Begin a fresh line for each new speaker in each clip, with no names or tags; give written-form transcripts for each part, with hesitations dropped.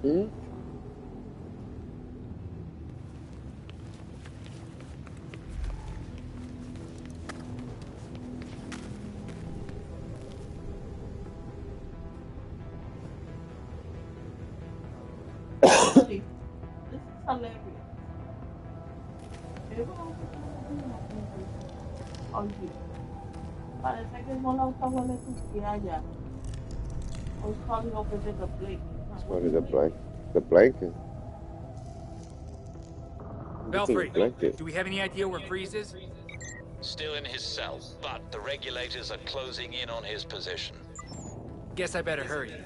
Hmm?
Really, this is hilarious. Oye, parece que no la usaba electricidad ya. I was calling over there the blink.
It's
What
probably
is
the
it?
blank. The blanket. It's in the
Belfry,
blanket.
do we have any idea where Freeze is?
Still in his cell, but the regulators are closing in on his position.
Guess I better hurry then.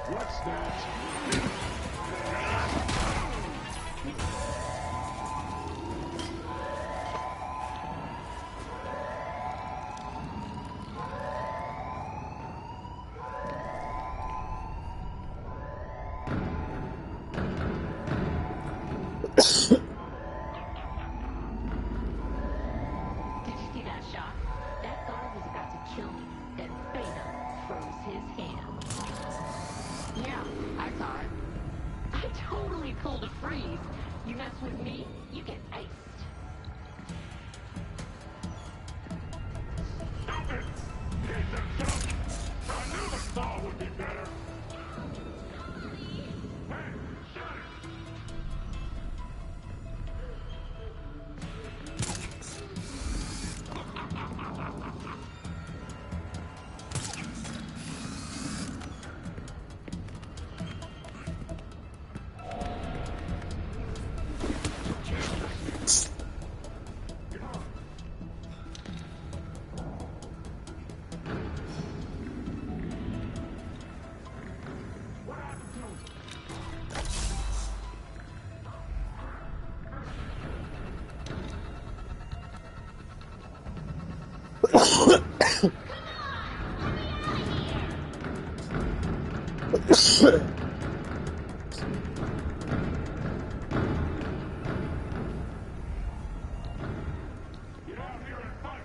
What's that?
Did you see that shot? That guard was about to kill me. Then Phaeton froze his hand. Yeah, I saw it. I totally pulled a freeze. You mess with me, you get iced.
Stupid! Piece of junk! I knew the saw would be better! Hey, shut it! Get out here and fight!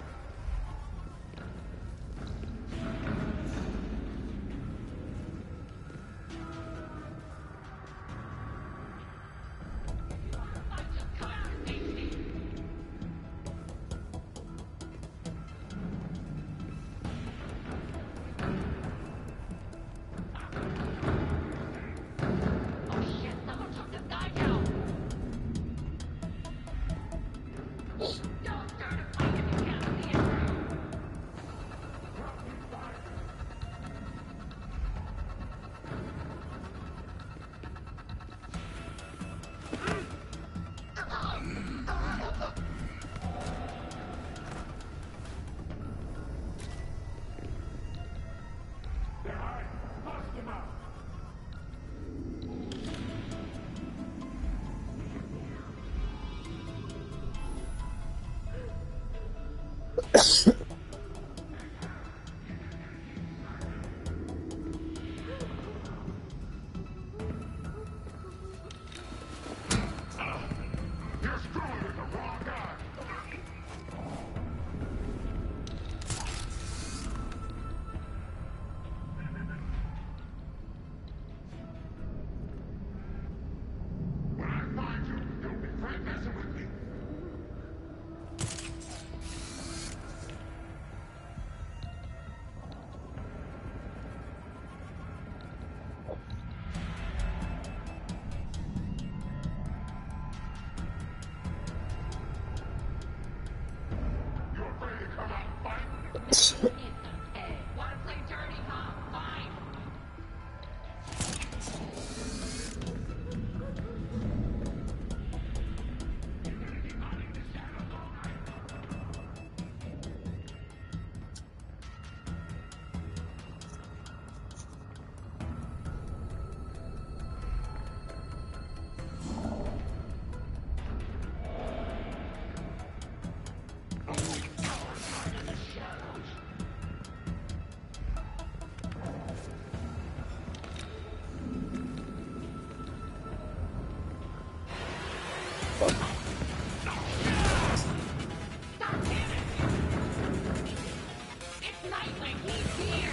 fight like he's here.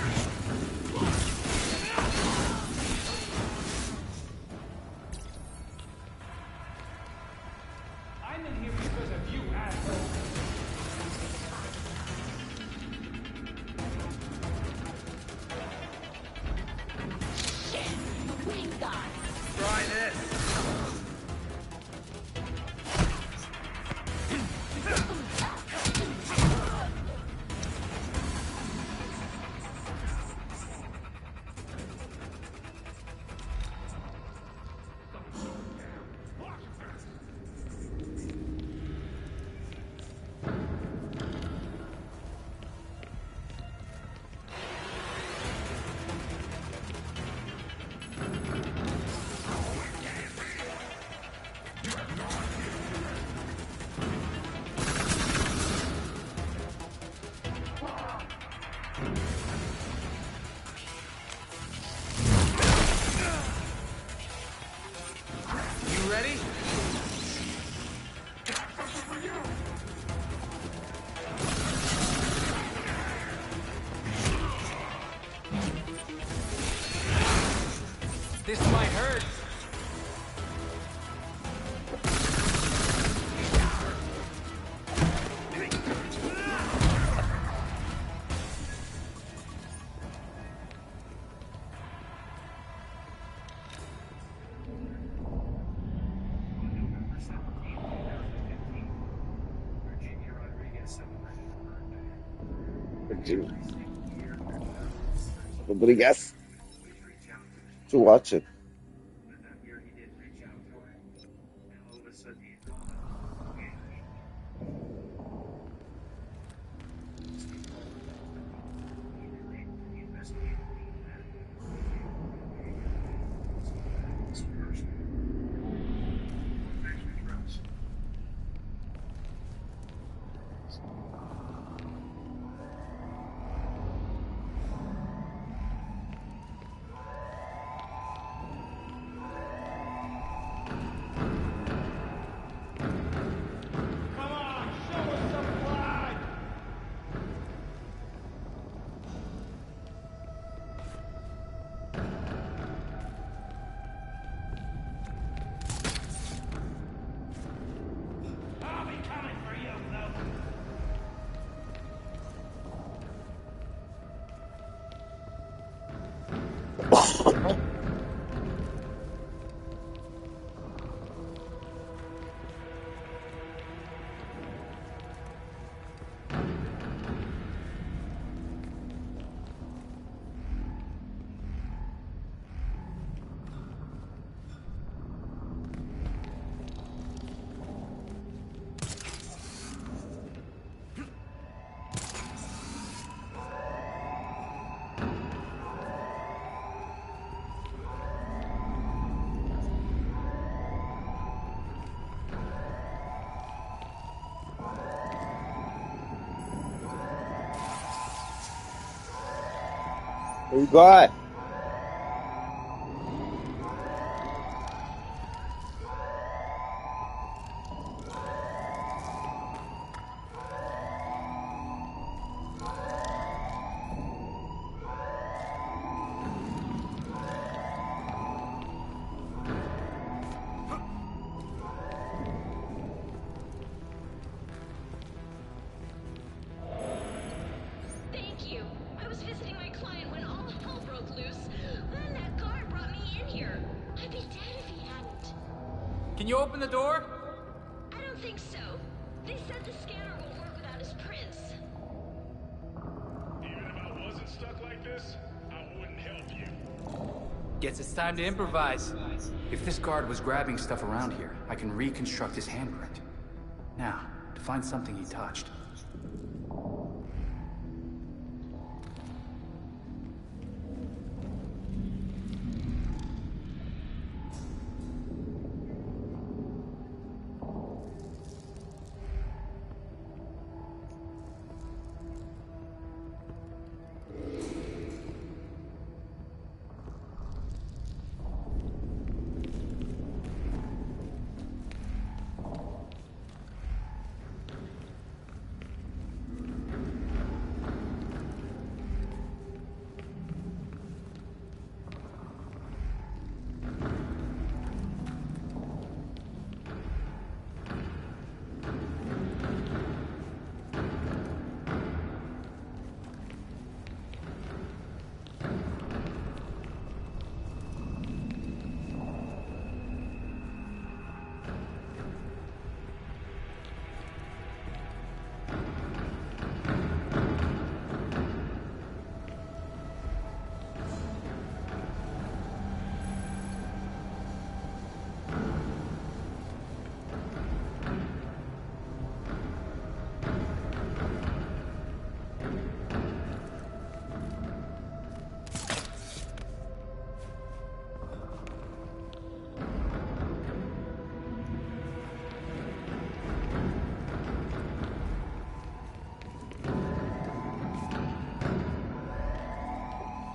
I'm in here because of you, asshole.
Shit! Wing God!
Try this. You ready? This might hurt.
Rodriguez. To watch it.
Come on, show us some pride! I'll be coming for you, though.
Who you got?
Thank you. I was visiting my client when all hell broke loose. Then that guard brought me in here. I'd be dead if he hadn't.
Can you open the door?
I don't think so. They said the scanner won't work without his prints.
Even if I wasn't stuck like this, I wouldn't help you.
Guess it's time to improvise. If this guard was grabbing stuff around here, I can reconstruct his handprint. Now, to find something he touched.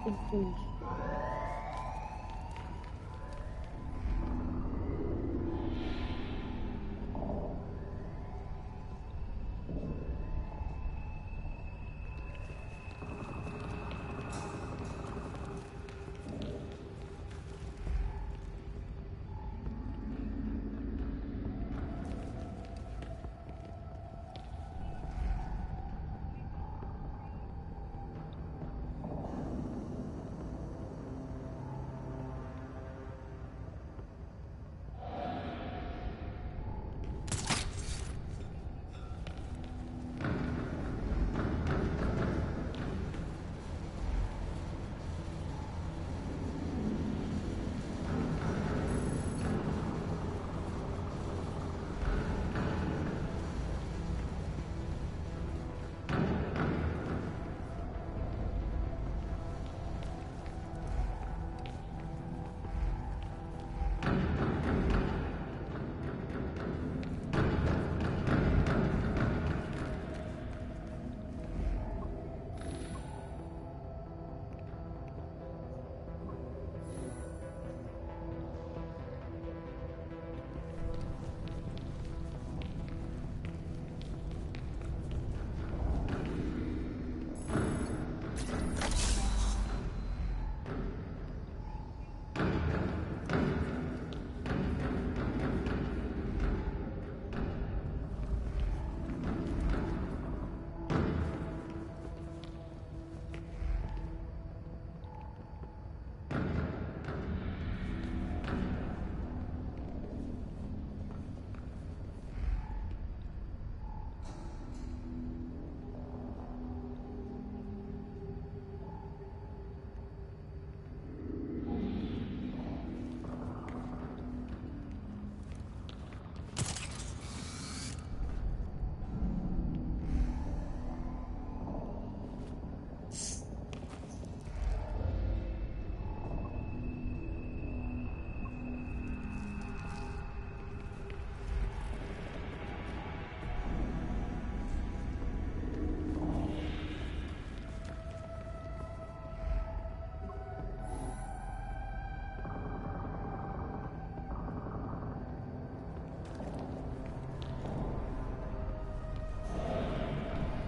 confused.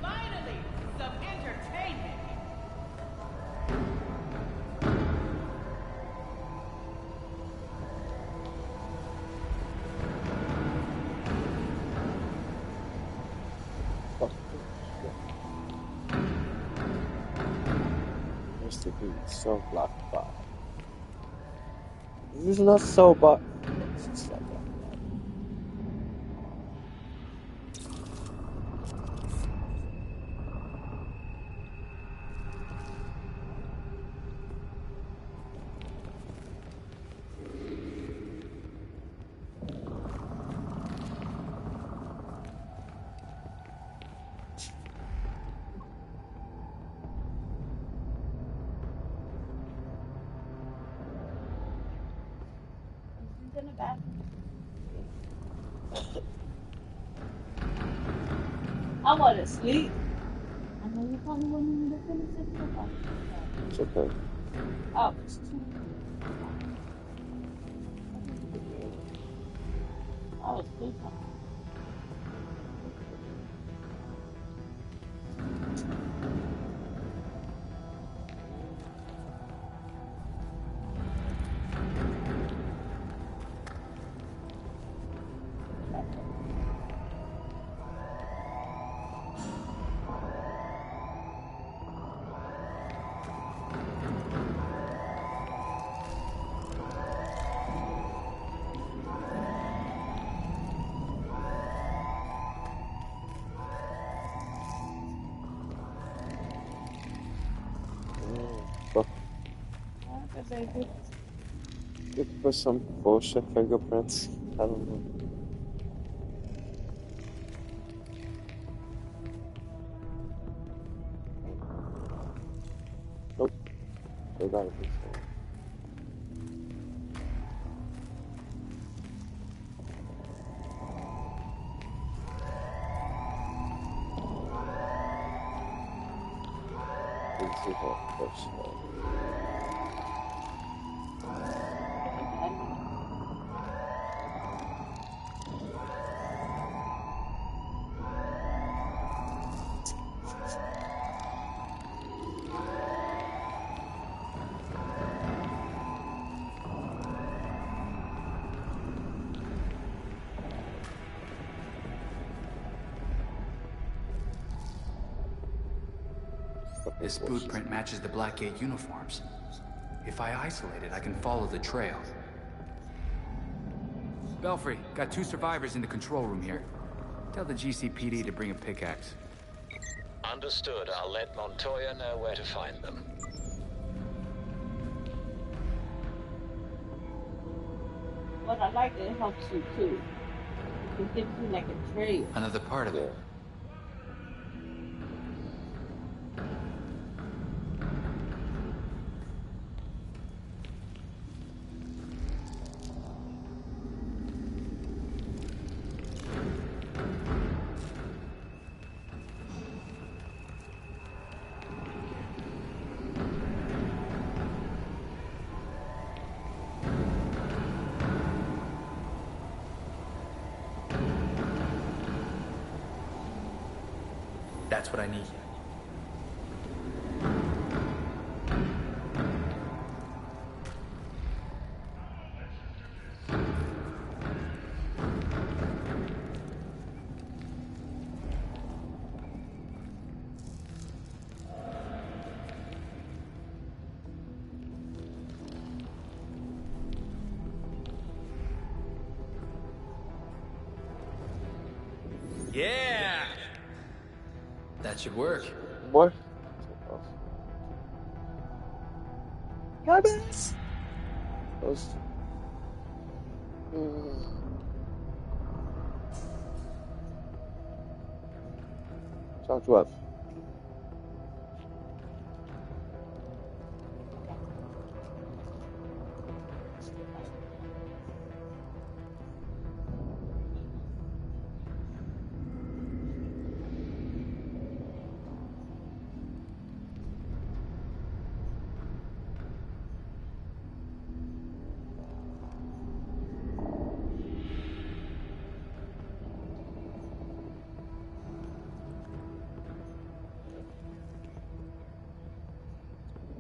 Finally, some entertainment.
Fuck this shit. Used to be so black bar. This is not so bad. It's just like that.
She's in the bathroom. I want to sleep. I know you probably wouldn't even finish it.
It's okay.
Oh, it's too. Oh, it's good time.
Fuck.
Okay, baby.
Look for some bullshit fingerprints. I don't know. Nope. They gotta be so. Let's see how close.
This boot print matches the Blackgate uniforms. If I isolate it, I can follow the trail. Belfry, got 2 survivors in the control room here. Tell the GCPD to bring a pickaxe.
Understood. I'll let Montoya know where to find them.
But I like that it helps you too. It gives you like a trail.
Another part of it. That's what I need. Yeah! That should work.
What? Goodness. Those. Talk to us.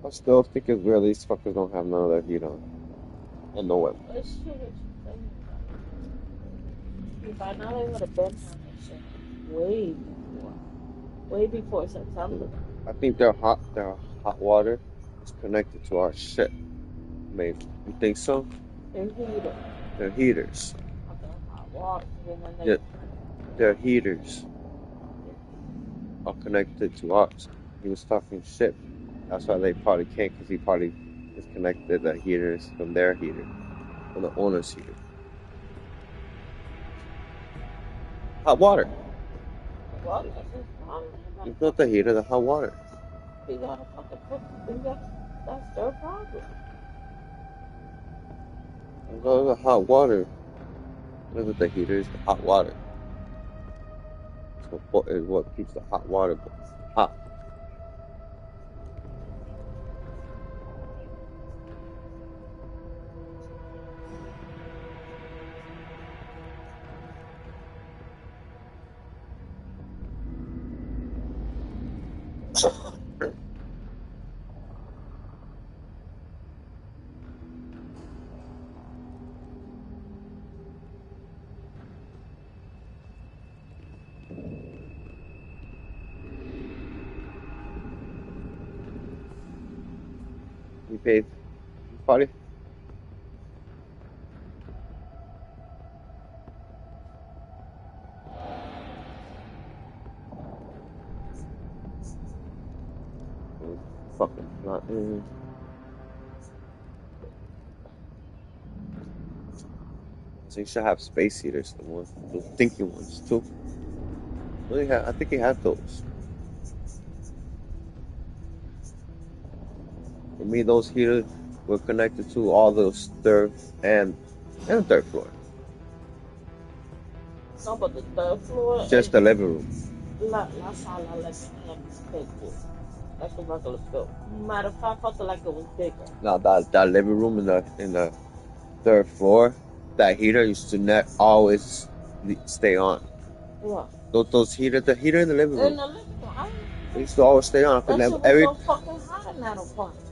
I still think it's weird these fuckers don't have none of that heat on. And no weapon.
Let's see what you think. By now they would have been on that shit way before. Way before September.
I think their hot water is connected to our shit. Maybe. You think so?
They're heaters.
They're heaters.
Okay, hot water. And then they
Yeah. Their heaters are connected to ours. He was talking shit. That's why they probably can't, because he probably disconnected the heaters from their heater, from the owner's heater. Hot water.
well, that's his problem.
It's not the heater, the hot water.
He gotta fucking put. That's their problem.
It's not the hot water. Look at the heater, it's the hot water. Is what keeps the hot water hot. You paid party? Fucking not in. So you should have space heaters, the ones, those stinky ones too. I think he had those. For me, those heaters were connected to all those third and third floor.
No, but the third floor.
Just the living room.
La sala, like the table. Like a regular build. Matter of fact, I felt like it was bigger.
Now that living room in the third floor, that heater used to not always stay on.
What?
Those heater, the heater in the living
In
room,
the living room. I
it used to always stay on.
that shit was so fucking hot in that apartment.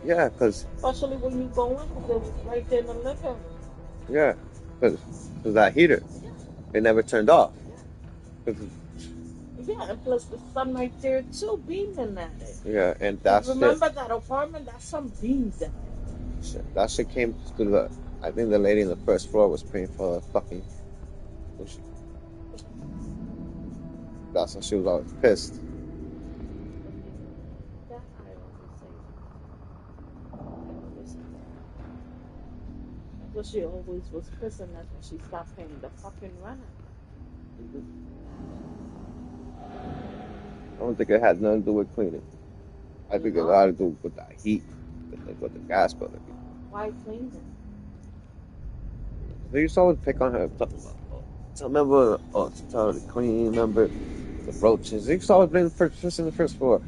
Yeah, cause
Especially when you go in, because it was right there in the living room.
yeah, cause that heater, it never turned off. 'Cause,
Yeah, and plus the sun right there too, beaming at it.
yeah, and that shit,
Remember that apartment? That's some beams at it.
that shit came to the. I think the lady in the first floor was paying for the fucking. That's why she was always pissed.
That I always say. So she always was pissed, and that's when she stopped paying the fucking rent.
I don't think it had nothing to do with cleaning. I think it had to do with the heat, with the gas bill.
Why cleaning?
They used to always pick on her. So remember, to tell her to clean. Remember the roaches. They used to always blame the first person in the first floor.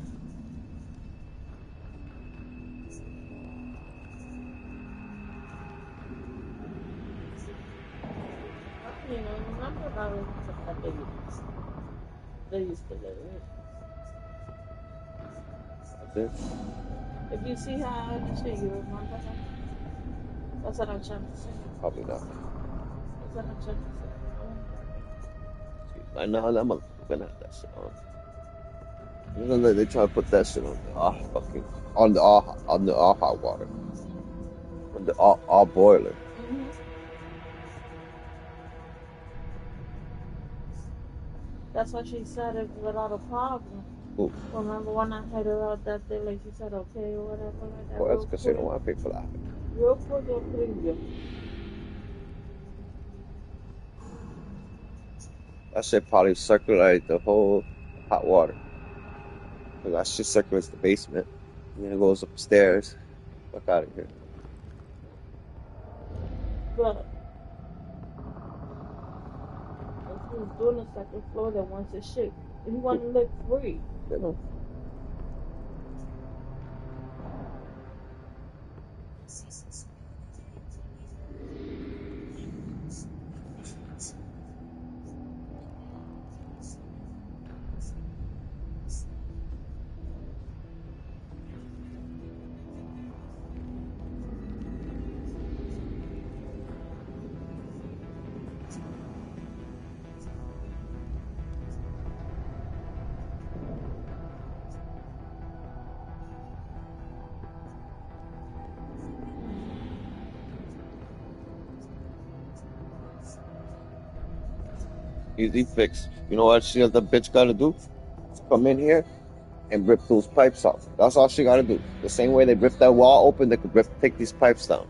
You know, remember about that they used to live in.
That's it.
If you see how I shit, you remember that? That's what I'm trying to say.
Probably not.
That's what I'm trying to say.
I know that motherfucker gonna have that shit on. You know that they try to put that shit on the on the hot water, on the all boiler.
Mm-hmm. That's what she said it without a problem.
Ooh.
Remember when I had her out that day, like she said, okay, or whatever, like that.
Well, that's because they don't want to pay for that.
Real quick, they'll bring you.
That shit probably circulated the whole hot water. Because that shit circulates the basement. And then it goes upstairs. Fuck out of here.
But if he was doing the second floor, that wants his shit. He want to live free.
You know. Easy fix. You know what the bitch gotta do? Come in here and rip those pipes off. That's all she gotta do. The same way they rip that wall open, they could take these pipes down.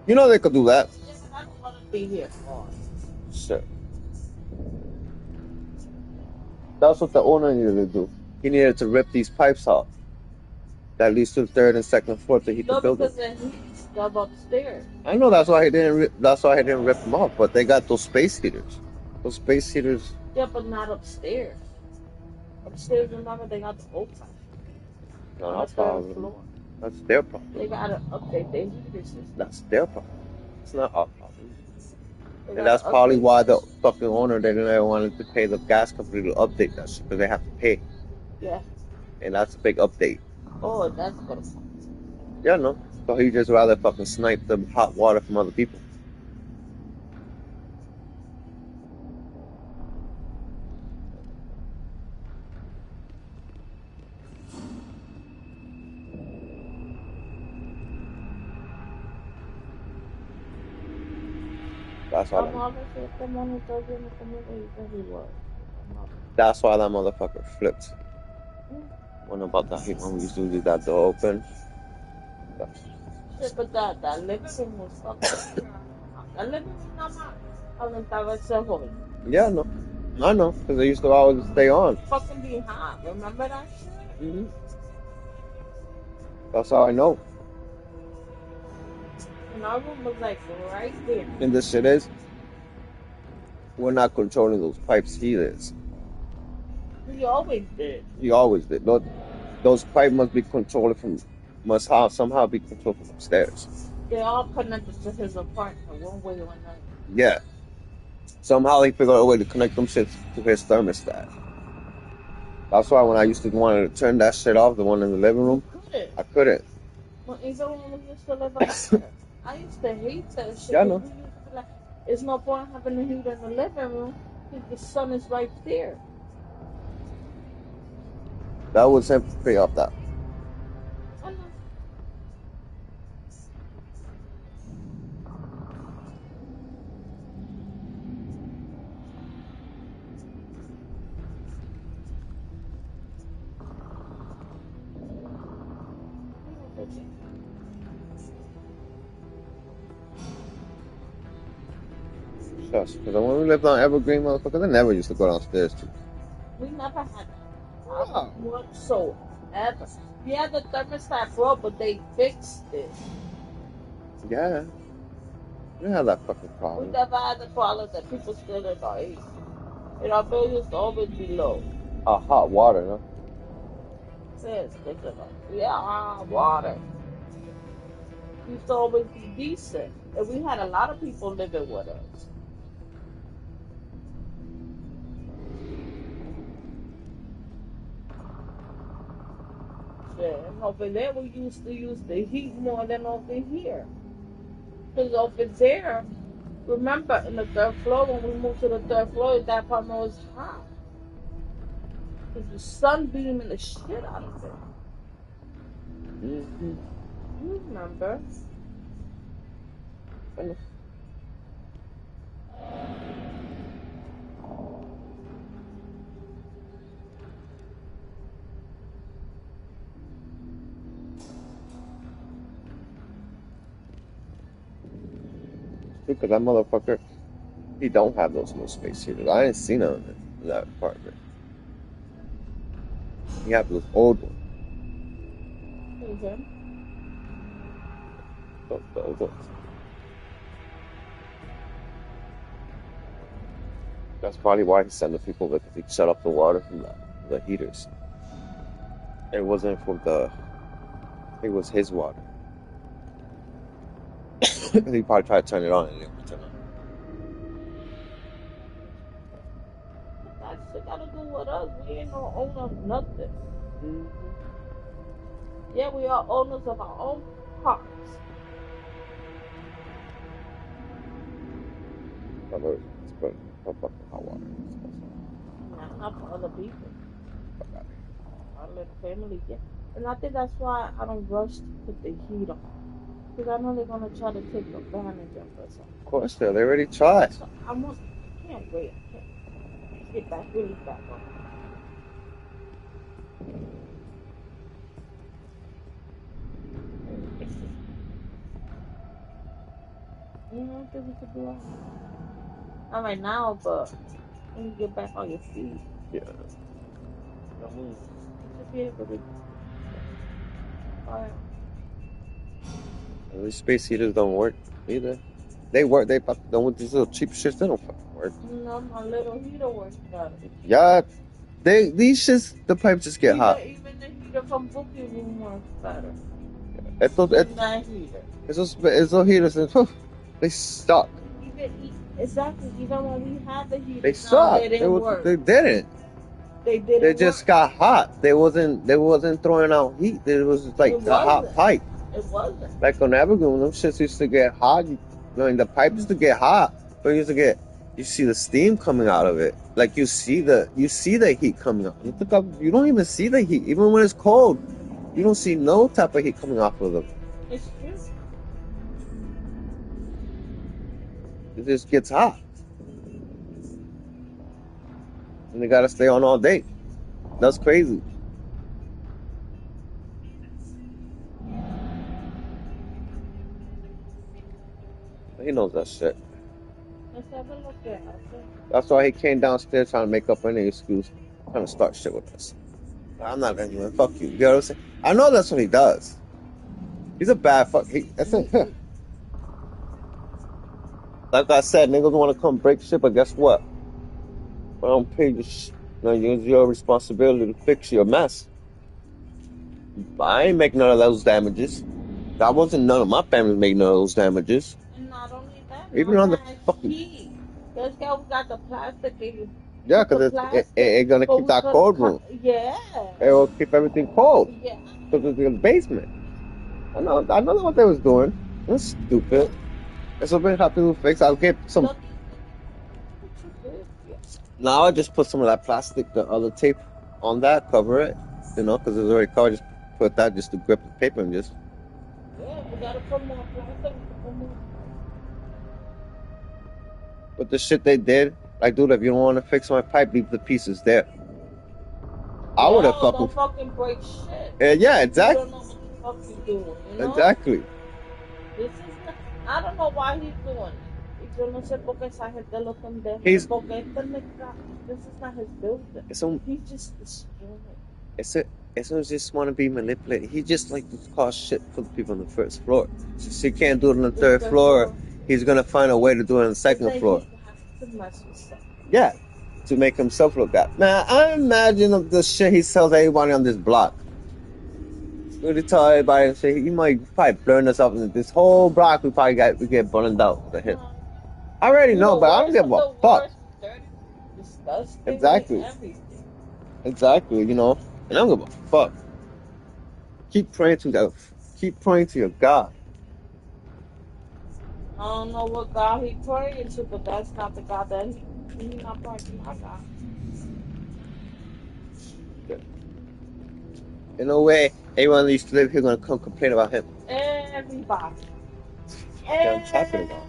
You know they could do that.
I don't want to be here for.
Sure. That's what the owner needed to do. He needed to rip these pipes off. That leads to the third and second floor to heat the building.
Because then he got upstairs.
I know that's why he didn't. That's why he didn't rip them off. But they got those space heaters. Those space heaters.
Yeah, but not upstairs. Upstairs, remember, they got the old type.
No,
that's their floor.
That's their problem.
They gotta update their heater system.
That's their problem. It's not our problem. And that's probably why the fucking owner didn't want to pay the gas company to update that shit, because they have to pay.
Yeah.
And that's a big update.
Oh, that's gonna.
Yeah, no. So he just rather fucking snipe the hot water from other people. That's why that motherfucker flipped. When about that when we used to leave that door open.
Yeah, but that living room was fucking. That living room calentaba ese hole.
Yeah, no. I know, because they used to always stay on.
Fucking be hot. Remember that shit?
Mm-hmm. That's how I know.
And our room was like right there.
And the shit is, we're not controlling those pipes. He is.
He always did.
He always did. No, Those pipes must be controlled from, somehow be controlled from upstairs.
They're all connected to his apartment, one way or another.
Yeah. Somehow they figured out a way to connect them shit to his thermostat. That's why when I used to want to turn that shit off, the one in the living room,
Couldn't.
I couldn't.
Well, even when we used to live upstairs, I used to hate that shit.
Yeah, I know.
We used to be like, it's no point having the heat in the living room because the sun is right there.
That would simply pay off that.
I know.
Because when we lived on Evergreen, motherfucker, they never used to go downstairs too.
We never had that.
Wow.
Whatsoever. Yeah, the thermostat broke, but they fixed it.
Yeah. We had that fucking
We
problem.
never had the problem that people still in our age. And our bill used to always be low.
Hot water, no?
Says, yeah, water. Used to always be decent. And we had a lot of people living with us. Yeah, and over there we used to use the heat more than over here. Because over there, remember in the third floor, when we moved to the third floor, that apartment was hot. Because the sun beaming the shit out of it.
Mm-hmm.
You remember?
Because that motherfucker, he don't have those little space heaters. I ain't seen none in that apartment. He have those old ones.
Okay.
Those old ones. That's probably why he sent the people because he shut off the water from the heaters. It wasn't from it was his water. He probably tried to turn it on and it didn't turn on.
That shit gotta do with us. We ain't no owner of nothing.
Mm-hmm.
Yeah, we are owners of our own parts.
It's good. Fucking hot water.
Not for other people. Our little family, yeah. And I think that's why I don't rush to put the heat on. Because I know they're going to try to take advantage of us.
Of course, they already tried.
So I can't wait. I can't get back really back on. You know, I think we could do that. Not right now, but when you get back on your feet,
Yeah.
you should be able to. Alright.
These space heaters don't work either. They work. They fucking don't with these little cheap shits. They don't fucking work.
No, my little heater works better.
Yeah. These shits. The pipes just get hot.
Even the heater from Booking Room works better. That heater.
Esos heaters. They suck.
Exactly. Even when we had the heater,
They suck.
They didn't work.
They didn't.
They didn't.
They just got hot. They wasn't throwing out heat. It was like a hot pipe.
It wasn't.
Like on Evergreen, them shits used to get hot. The pipe used to get hot, but you see the steam coming out of it. Like you see the heat coming out. You don't even see the heat. Even when it's cold, you don't see no type of heat coming off of them.
It's true.
It just gets hot. And they gotta stay on all day. That's crazy. He knows that shit.
Let's have a look at it.
That's why he came downstairs trying to make up any excuse, trying to start shit with us. I'm not gonna even fuck you. You know what I'm saying? I know that's what he does. He's a bad fuck. That's it. Like I said, niggas want to come break shit, but guess what? I don't pay you. It's your responsibility to fix your mess. I ain't make none of those damages. That wasn't none of my family making none of those damages.
And not only that,
Even
no
on the
that
fucking
heat. This guy we got the plastic.
yeah,
Put the
because
plastic.
it gonna
But
keep
we
that
couldn't
cold
cut.
room.
Yeah.
It will keep everything cold
Yeah.
because it's in the basement. I know what they was doing. That's stupid. It's been happening to fix. I'll get some.
Look, what you did. Yeah.
Now I just put some of that plastic, the other tape on that, cover it. You know, because it's already covered. Just put that just to grip the paper and just.
Yeah, we gotta put more plastic. Put more.
But the shit they did, like, dude, if you don't want to fix my pipe, leave the pieces there. I would have
Yo,
fucking.
don't fucking break shit.
Yeah,
You
exactly.
don't know what the fuck you're doing, you know?
Exactly.
This is not, I don't know why he's doing it. Y yo no sé por qué esa gente lo pendeja.
He's-
Porque this is not his building.
It's
He's just destroying.
It's just want to be manipulated. He just like to cause shit for the people on the first floor. Since he can't do it on the third floor, he's gonna find a way to do it on the second floor.
He has to mess with stuff.
Yeah, to make himself look bad. Now I imagine of the shit he tells everybody on this block. Really tell everybody and say he might probably burn us up in this whole block. We get burned out for him. I already know, but I don't give a fuck.
Dirty, disgusting,
Exactly.
everything.
Exactly, you know. And I don't give a fuck. Keep praying to your God.
I don't know what God he praying to, but that's not the God that he's not praying to my God.
In a way, everyone that used to live here gonna come complain about him.
Everybody.
I'm talking about.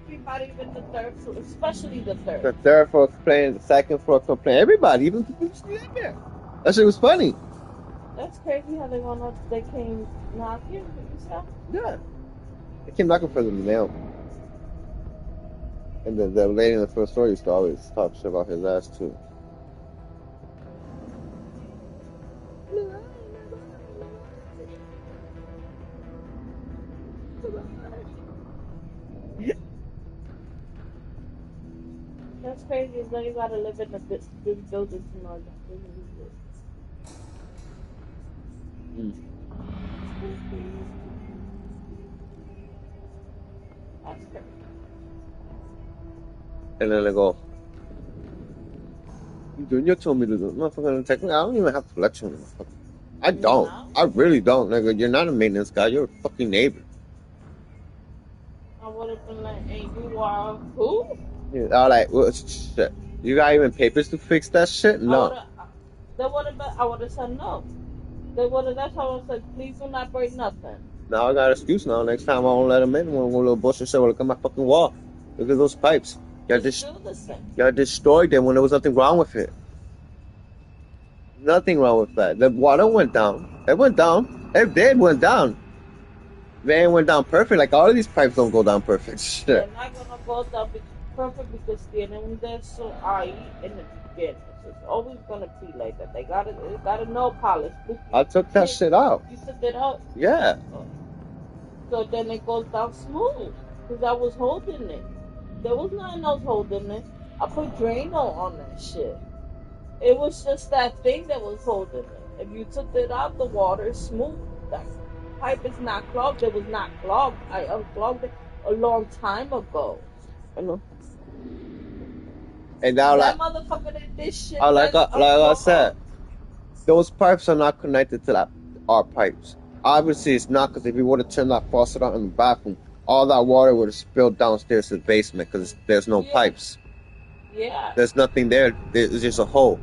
Everybody, even the third floor, especially the third.
The third floor complaining, the second floor complaining. Everybody, even the people who live there. That shit was funny.
That's crazy how they came knocking. You saw?
Yeah. They came knocking for the mail. And the lady in the first floor used to always talk shit about his ass too.
That's crazy. As though you gotta live in big buildings to know that. That's crazy.
And then they go, Junior told me to do it. Motherfucker, technically, I don't even have to let you know. I don't.
No.
I really don't, nigga. You're not a maintenance guy. You're a fucking neighbor.
I would have been like, and you are who?
Yeah, I like, well, shit. You got even papers to fix that shit? No.
I would have said no. That's how I would have said, please do not break nothing.
Now I got an excuse now. Next time I won't let them in. One little bullshit shit will look at my fucking wall. Look at those pipes.
It's still the same.
Y'all destroyed them when there was nothing wrong with it. Nothing wrong with that. The water went down. It went down. It did went down. They ain't went down perfect. Like all of these pipes don't go down perfect. Shit.
They're not gonna go down perfect because they're so high in the beginning. So it's always gonna be like that. They gotta know polish.
I took that shit out.
You took it out?
Yeah.
So then it goes down smooth. Because I was holding it. There was nothing else holding it. I put Drano on that shit. It was just that thing that was holding it. If you took it out, the water is smooth. That pipe is not clogged. It was not clogged. I unclogged it a long time ago.
I know. And now,
That
like,
motherfucker that did shit.
like I said, those pipes are not connected to our pipes. Obviously, it's not, because if you would have turned that faucet on in the bathroom, all that water would have spilled downstairs to the basement because there's no pipes.
Yeah.
There's nothing there. There's just a hole.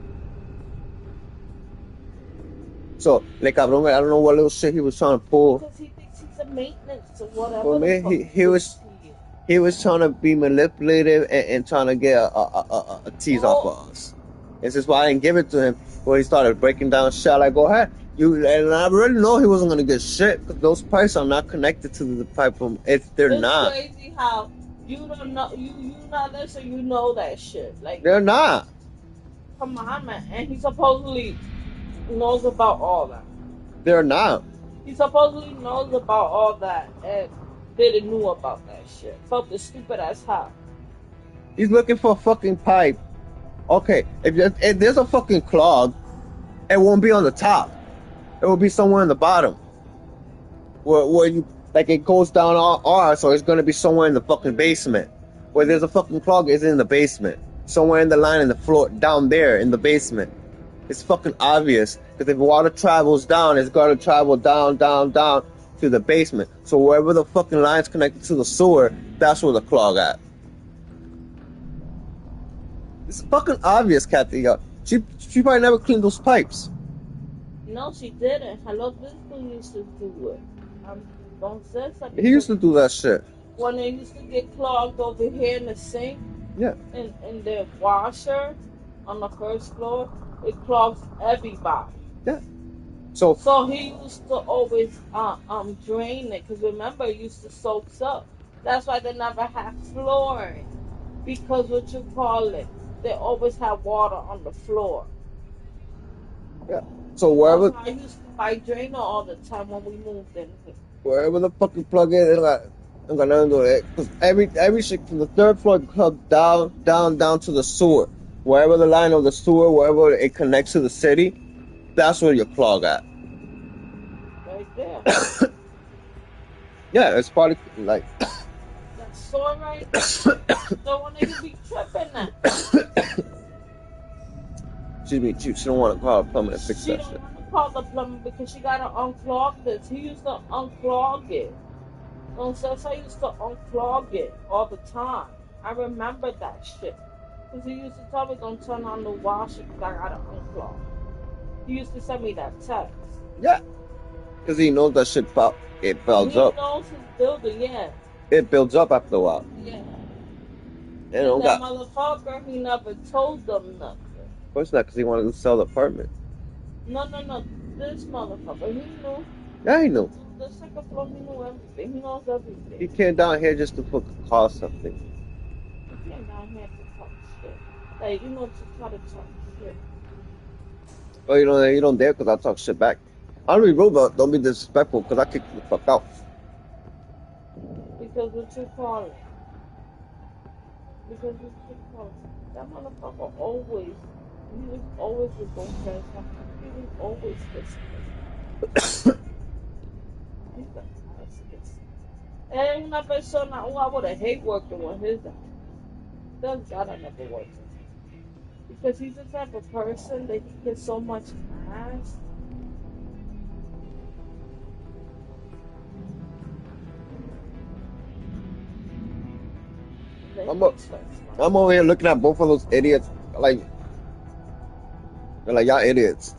So, like, I don't know what little shit he was trying to pull.
Because he thinks he's a maintenance or whatever.
Well, man, he was trying to be manipulative and trying to get a tease off of us. This is why I didn't give it to him. When he started breaking down shit, I like, go ahead. And I really know he wasn't gonna get shit because those pipes are not connected to the pipe from if they're not.
It's crazy how you don't know you not there, so you know that shit. Like
They're not.
Come on, man. And he supposedly knows about all that.
They're not.
He supposedly knows about all that and didn't know about that shit. Felt the stupid ass how.
He's looking for a fucking pipe. Okay, if there's a fucking clog, it won't be on the top. It will be somewhere in the bottom. Where you like it goes down R, so it's gonna be somewhere in the fucking basement. Where there's a fucking clog is in the basement. Somewhere in the line in the floor down there in the basement. It's fucking obvious because if water travels down, it's gonna travel down to the basement. So wherever the fucking line's connected to the sewer, that's where the clog at. It's fucking obvious, Kathy. She probably never cleaned those pipes.
No, she didn't. Hello, this one used to do it. Don't say something.
He used to do that shit.
When they used to get clogged over here in the sink,
Yeah.
in the washer on the first floor, it clogs everybody.
Yeah. So
He used to always drain it, because remember, it used to soak up. That's why they never had flooring, because what you call it, they always had water on the floor.
yeah. So wherever
I used to buy drainer all the time when we moved in here.
wherever the fucking plug is, I'm gonna do it. Cause every shit from the third floor comes down to the sewer. Wherever the line of the sewer, wherever it connects to the city, that's where your clog at.
Right there.
Yeah, it's probably like
That's so right there. So when they be tripping that.
she don't want to call a plumber to fix
She
that
don't
shit.
want to call the plumber because she got to unclog this. He used to unclog it. So I used to unclog it all the time. I remember that shit. Because he used to tell me, don't turn on the washer because I got to unclog. He used to send me that text.
Yeah, because he knows that shit it builds up.
He knows his building, yeah.
It builds up after a while.
Yeah.
They don't
That
got.
motherfucker, he never told them nothing.
Of course not, because he wanted to sell the apartment.
No. This motherfucker, he knew.
Yeah, he knew.
The second floor, he knew everything. He knows everything.
He came down here just to call something.
He came down here to talk shit. Like, to try to talk shit.
Well, you don't dare because I talk shit back. I don't be rude, but don't be disrespectful because I kick you the fuck out.
Because what you call it? Because what you call it? That motherfucker always, he was always with those guys. He was always listening. He's got and una persona, I would have hate working with his dad. Thank God I never worked with him. Because he's the type of person that he gets so much ass.
I'm over here looking at both of those idiots. Like, they're like, y'all idiots.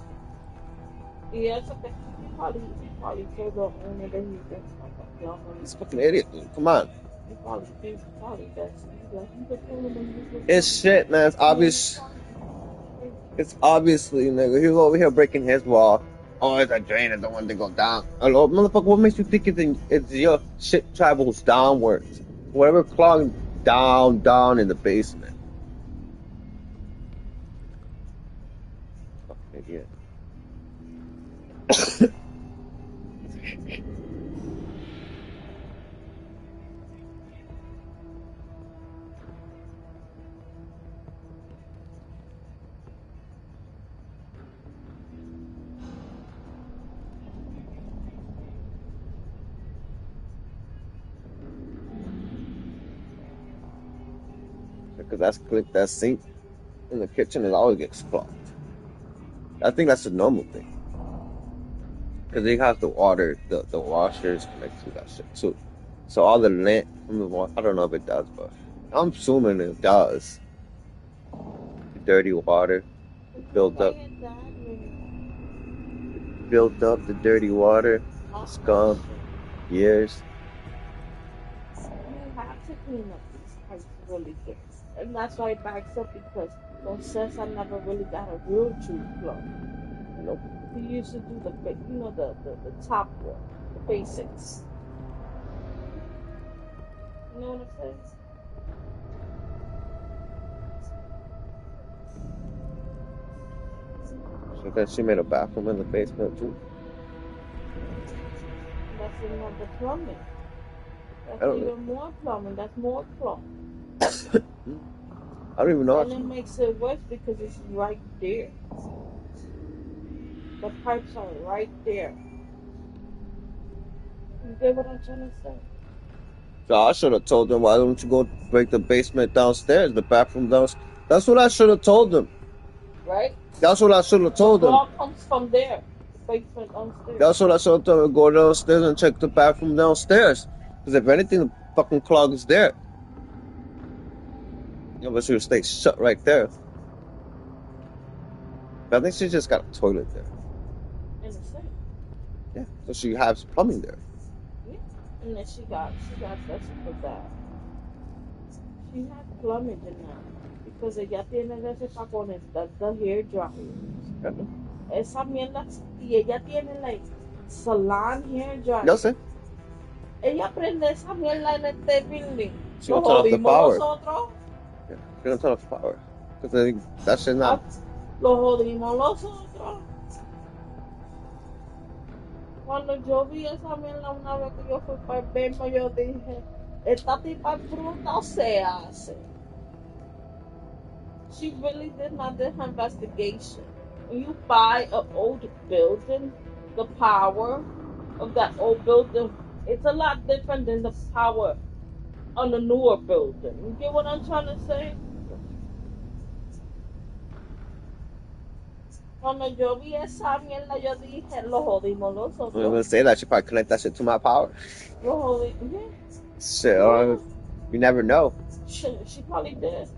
Yeah, it's okay. He probably told the owner that he thinks like a young.
He's fucking idiot. Come on.
He probably does. He's like, he's a fool when he's
It's shit, man. It's obvious. It's obviously, nigga. He was over here breaking his wall. Oh, it's a drain. I don't want to go down. Hello, motherfucker. What makes you think it's your shit travels downwards? Whatever clogged down in the basement. Fucking idiot. Because that sink in the kitchen, it always gets clogged. I think that's a normal thing. Because it has the water, the washers connect to that shit too. So all the lint from the water, I don't know if it does, but I'm assuming it does. The dirty water built up the dirty water, the scum, years.
You have to clean up these pipes really good. And that's why it backs up because since I never really got a real true flow.
Nope.
He used to do the top work, the basics. You know what I'm saying?
So then she made a bathroom in the basement too.
That's another plumbing. That's
I don't
even more plumbing. That's more plumbing.
I don't even know.
And it makes it worse because it's right there. The pipes are right there. You get what I'm trying to say?
So I should have told them, why don't you go break the basement downstairs, the bathroom downstairs? That's what I should have told them.
Right?
That's what I should have
The
told them.
ball comes from there. The basement downstairs.
That's what I should have told them. Go downstairs and check the bathroom downstairs. Because if anything, the fucking clog is there. You know, but she would stay shut right there. But I think she just got a toilet there.
In the sink.
Yeah. So she has plumbing there.
Yeah. And then she got that for that. She had plumbing in there. Because ella tiene de ese para conectar the hair dryer. Esa mierda, y ella tiene like salon hair dryer.
Yo sé.
Ella prende esa mierda en este building.
She gonna turn off the
jodimos
power.
nosotros.
Yeah. She gonna turn off the power. Because that shit not.
Lo jodimos nosotros. Cuando yo vi esa mierda una vez que yo fui para el Bembo, yo dije, esta tipa es bruta o se hace. She really did not do her investigation. When you buy an old building, the power of that old building, it's a lot different than the power on the newer building. You get what I'm trying to say? Cuando yo vi esa mierda, yo dije, lo jodimos
I'm
nosotros.
gonna say that. She probably connect that shit to my power.
Lo jodimos. Yeah.
Shit, you never know.
She probably did.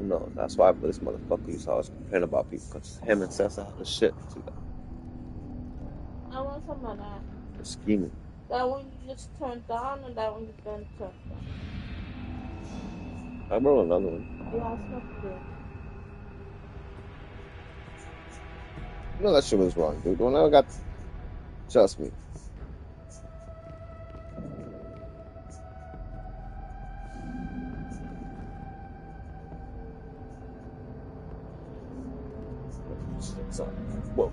No, that's why this motherfucker used to always complain about people, because him and Cessa have the shit to them.
I want some of that.
They're scheming.
That one you just turned down, and that one you didn't turn down.
I wrote another one.
Yeah, it's not good.
You know that shit was wrong, dude. When I got, trust me. Whoa.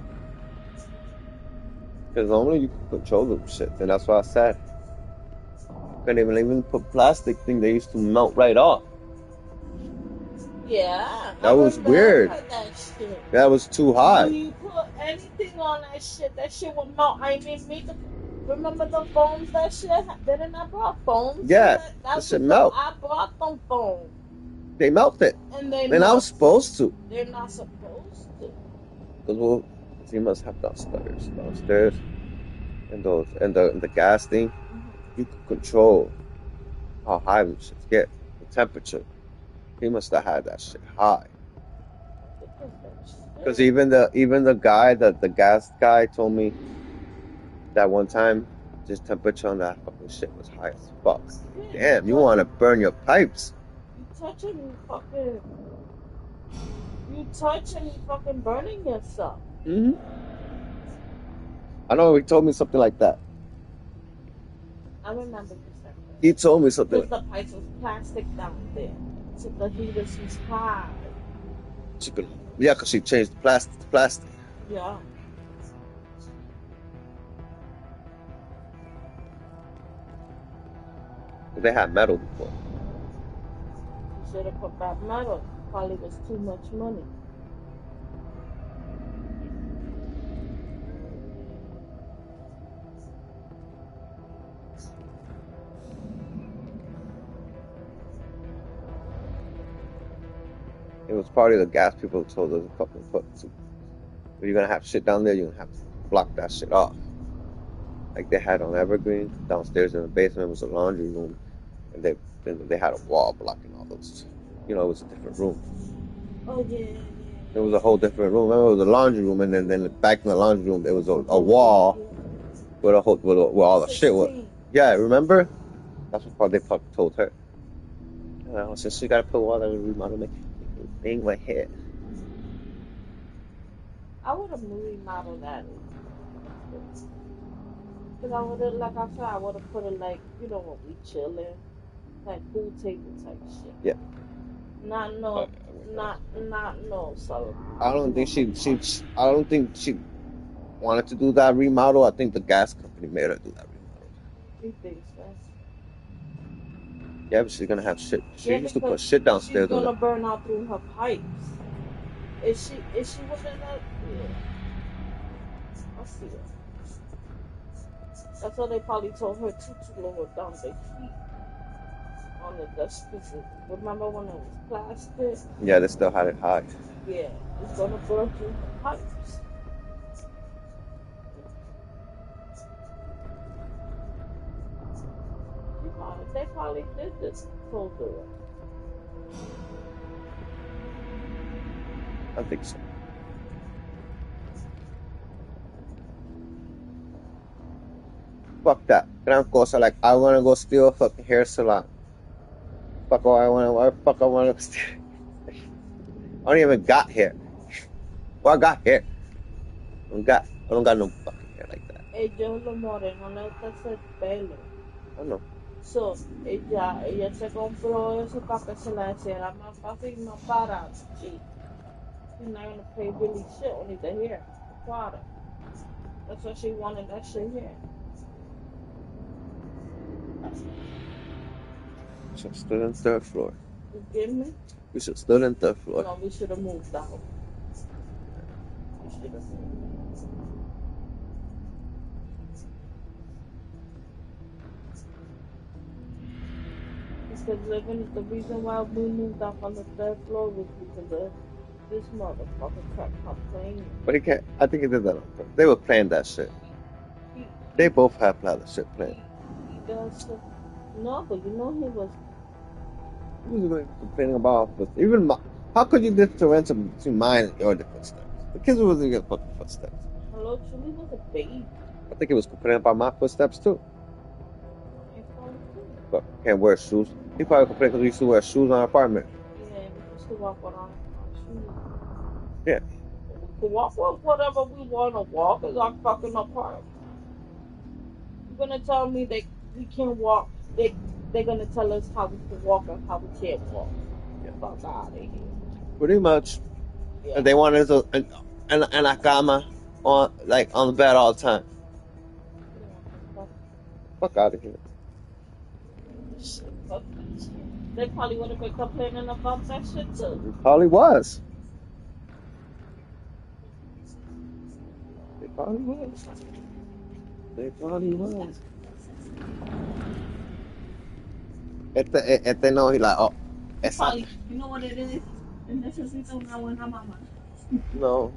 Because normally you can control them shit, and that's why I said. Couldn't even put plastic thing, they used to melt right off.
Yeah.
That was weird.
That shit.
That was too hot.
When you put anything on that shit would melt. I mean, remember the phones that shit? Didn't I brought phones?
Yeah, that shit melt.
I brought them phones.
They melted.
And they
I was supposed to.
They're not supposed to.
Because you must have downstairs, and those and the gas thing, you can control how high the shit get, the temperature. He must have had that shit high. Because even the guy, the gas guy, told me that one time, his temperature on that fucking shit was high as fuck. Damn, you want to burn your pipes?
You touch and you fucking burning yourself.
Mm-hmm. I know he told me something like that.
I remember you said that.
He told me something.
Because the pipes was plastic down there. So the heaters was high.
Yeah, because she changed the plastic to plastic.
Yeah.
They had metal before.
You should have put back metal. Probably was too much money.
It was part of the gas people told us to fucking put. If you're gonna have shit down there, you're gonna have to block that shit off. Like they had on Evergreen downstairs in the basement was a laundry room, and they had a wall blocking all those. You know, it was a different room.
Oh yeah.
It was a whole different room. Remember, it was a laundry room, and then back in the laundry room, there was a wall where where all the shit was. Yeah, remember? That's what they fucking told her. Since you gotta put water in the room, I'm gonna bang my head.
I would have remodeled that. Because I would have, like I said, I would have put it like, you know, when we chilling, like pool table type shit.
Yeah.
Not no, not no. So
I don't think I don't think she wanted to do that remodel. I think the gas company made her do that remodel.
he thinks that.
Yeah, but she's gonna have shit. She
Yeah,
used to
because
put shit
she's
downstairs on
gonna
it.
burn out through her pipes. Is she within that? Yeah, I see it. That's why they probably told her to lower down the heat on the dust. Remember when it was plastic?
Yeah, they still had it high.
Yeah, it's gonna burn through her pipes. They probably did this. Told her.
I think so. Fuck that. Gran cosa. Like, I wanna go steal a fucking hair salon. Fuck all I wanna. Why the fuck I wanna steal? I don't even got hair. Well, I got hair. I don't got no fucking hair like that.
Ellos lo moreno le gusta hacer pelo.
I don't know.
So, ella se compró eso para que se la hiciera más fácil y más barato. Y she's not gonna pay really shit, only the hair, the product. That's why she wanted that shit here.
We should have stood on third floor.
You get me?
We should have stood on third floor.
No, we should have moved out. We should have moved. Because the reason why we moved out on the third floor was because of this motherfucker kept complaining.
But he can't. I think he did that on purpose. They were playing that shit. They both have a lot of shit playing.
He does stuff. No, but you know he was.
He was really complaining about even how could you differentiate between mine and your footsteps? The kids wasn't even fucking footsteps.
Hello, Julie was a baby.
I think he was complaining about my footsteps too.
I thought too.
But can't wear shoes. He probably complained because we used to wear shoes in our apartment.
Yeah, we used to walk around our shoes.
Yeah.
We could walk with whatever we want to walk. It's our fucking apartment. You're gonna tell me we can't walk. They're gonna tell us how we can walk and how we can't walk.
Yeah.
Fuck out of here.
Pretty much.
Yeah.
And they wanted to and a cama on the bed all the time. Fuck out of here.
Shit, fuck that shit. They probably would have been complaining about that shit too.
It probably was. They probably was. They probably was. Este no, he like, oh, esa.
Probably, you know what it is? Necesito una buena mamá.
No.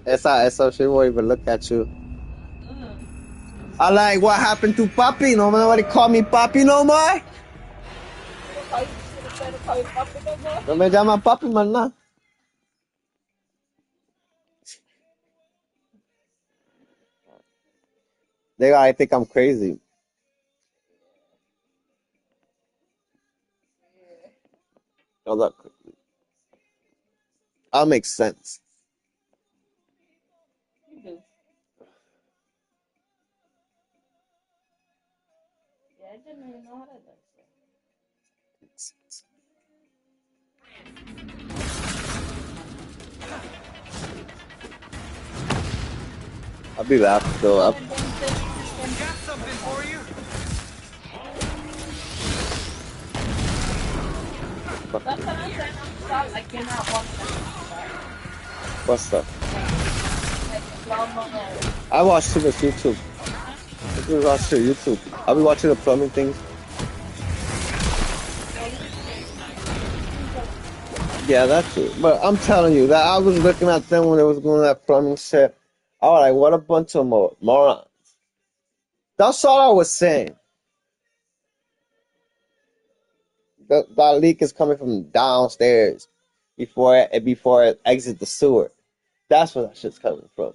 Esa, she won't even look at you. I like, what happened to Papi? Nobody call me Papi no more. No me llama Papi, man, nah. I think I'm crazy. I'm not crazy. I'll make sense.
You do. Yeah, I didn't even know how to do
I'll be laughing though.
Got something for you.
That's what I'm saying. I'm sorry, like you're not watching.
What's up?
Like slow mo.
I watch too much YouTube. I do watch YouTube. I'll be watching the plumbing things. Yeah, that's it. But I'm telling you that I was looking at them when they was doing that plumbing shit. I was like, what a bunch of morons. That's all I was saying. That leak is coming from downstairs before it exits the sewer. That's where that shit's coming from.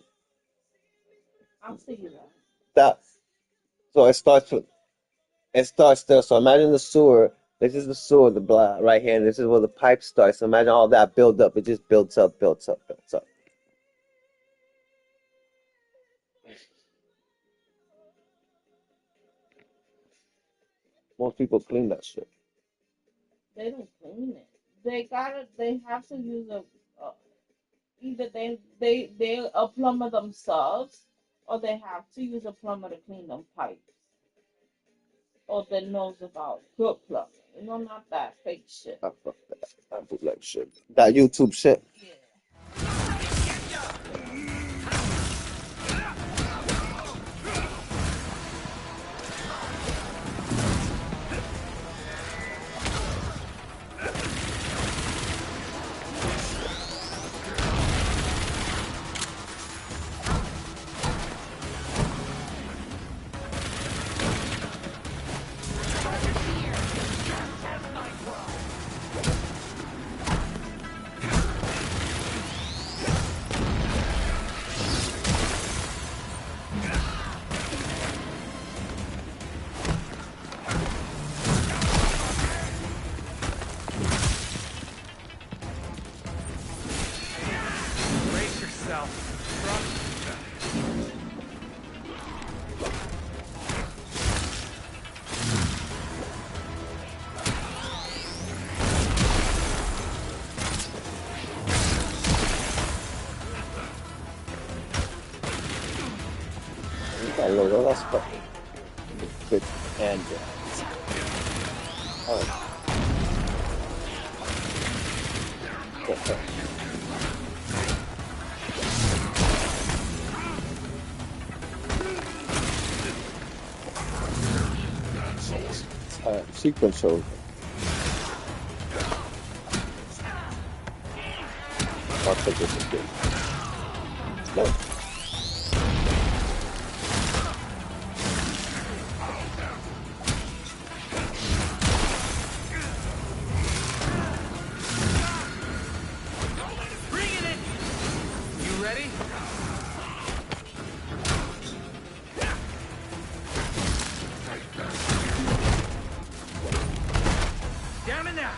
I'll see you that.
So it starts there. So imagine the sewer. This is the sewer, the blah right here, and this is where the pipe starts. So imagine all that build up. It just builds up, builds up, builds up. Most people clean that shit.
They don't clean it. They have to use uh, either they a plumber themselves, or they have to use a plumber to clean them pipes, or that knows about good plumbing. Not that fake shit.
I fuck that. I do like shit. That YouTube shit.
Yeah.
Brace yourself.
That logo, that's fucking good and alright. Sequence shows. I'll take this as good. No.
You ready? Down and out.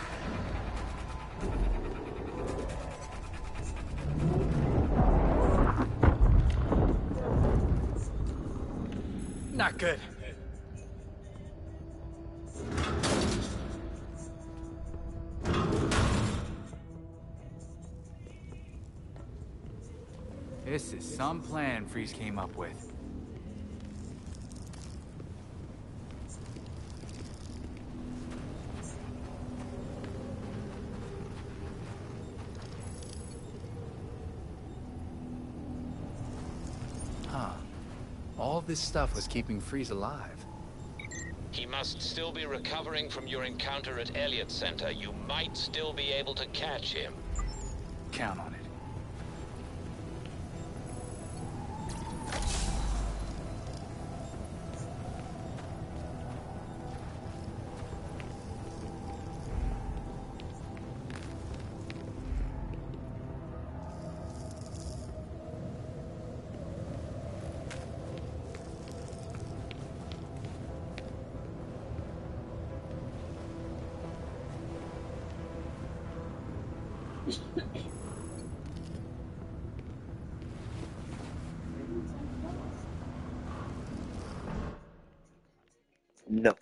Not good. This is some plan Freeze came up with. Huh. All this stuff was keeping Freeze alive.
He must still be recovering from your encounter at Elliot Center. You might still be able to catch him.
Count on it.
No.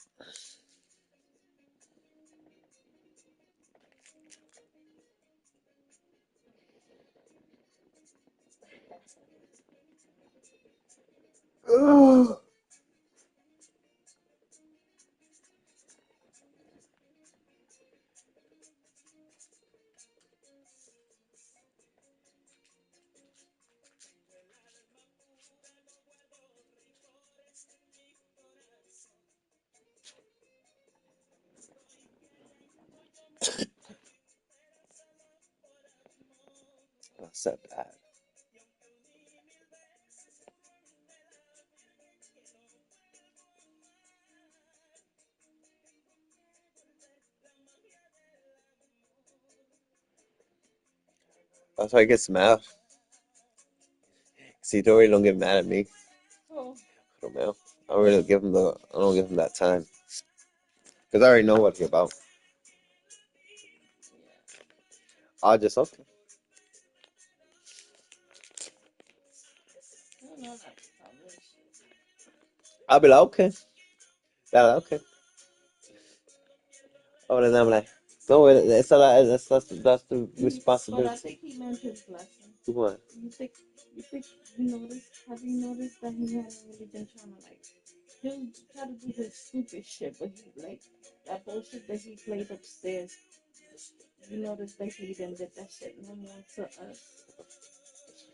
Ugh. That's so bad. That's why he gets mad. See, Dory don't get mad at me.
Oh,
I don't know. I don't really give him I don't give him that time. Because I already know what he's about. I just, okay.
I don't know that probably shit.
I'll be like, okay. Yeah, okay. Oh, then I'm like, no, it's a lot. That's the
But I
responsibility.
think he learned his lesson.
What?
You think, have you noticed that he hasn't really been trying to, like, he'll try to do his stupid shit, but he, like, that bullshit that he played upstairs, you notice that he didn't get that shit no more to us.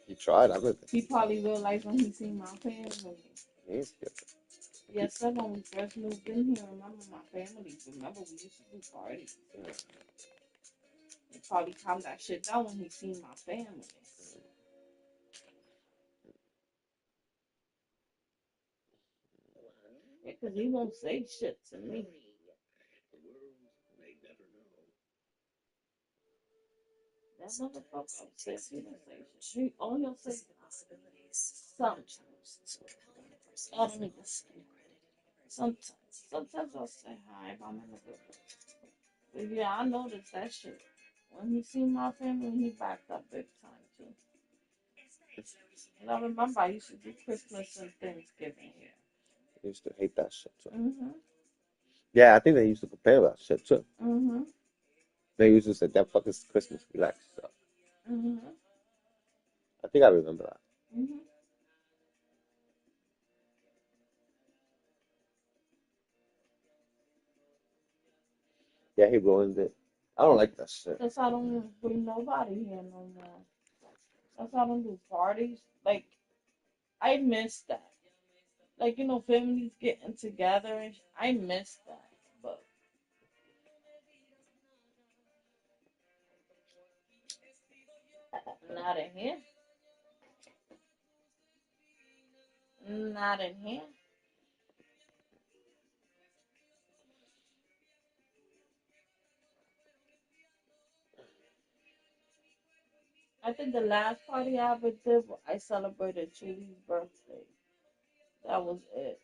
He tried everything.
He probably realized when he seen my family.
He's good.
Yes, sir, when we first moved in here, remember my family, remember we used to do parties. He probably calmed that shit down when he seen my family. Yeah, because he won't say shit to me. That motherfucker upstairs, he don't say shit. All he'll say is sometimes. I don't even say. Sometimes I'll say hi if I'm in the good mood. But yeah, I noticed that shit. When he seen my family, he backed up big time too. And I remember I used to do Christmas and Thanksgiving here.
They used to hate that shit too.
Mm-hmm.
Yeah, I think they used to complain about shit too.
Mm-hmm.
They used to say that fucking Christmas, relax. So
Mm-hmm.
I think I remember that.
Mm-hmm.
Yeah, he ruined it. I don't like that shit.
That's why I don't bring nobody here no more. That's why I don't do parties. Like, I miss that. Like, families getting together. And I miss that. But not in here. Not in here. I think the last party I ever did, I celebrated Julie's birthday. That was it.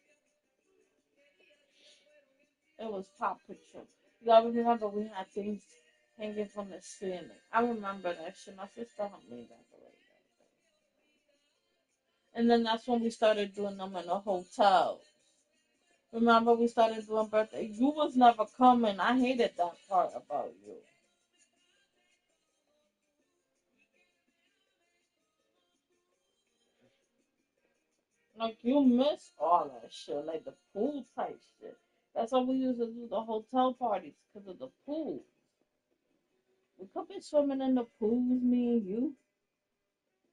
It was Pop Patrol. 'Cause I remember we had things hanging from the ceiling. I remember that shit. My sister helped me decorate that. And then that's when we started doing them in the hotel. Remember we started doing birthday? You was never coming. I hated that part about you. Like you miss all that shit, like the pool type shit. That's why we used to do the hotel parties because of the pool. We could be swimming in the pools, me and you.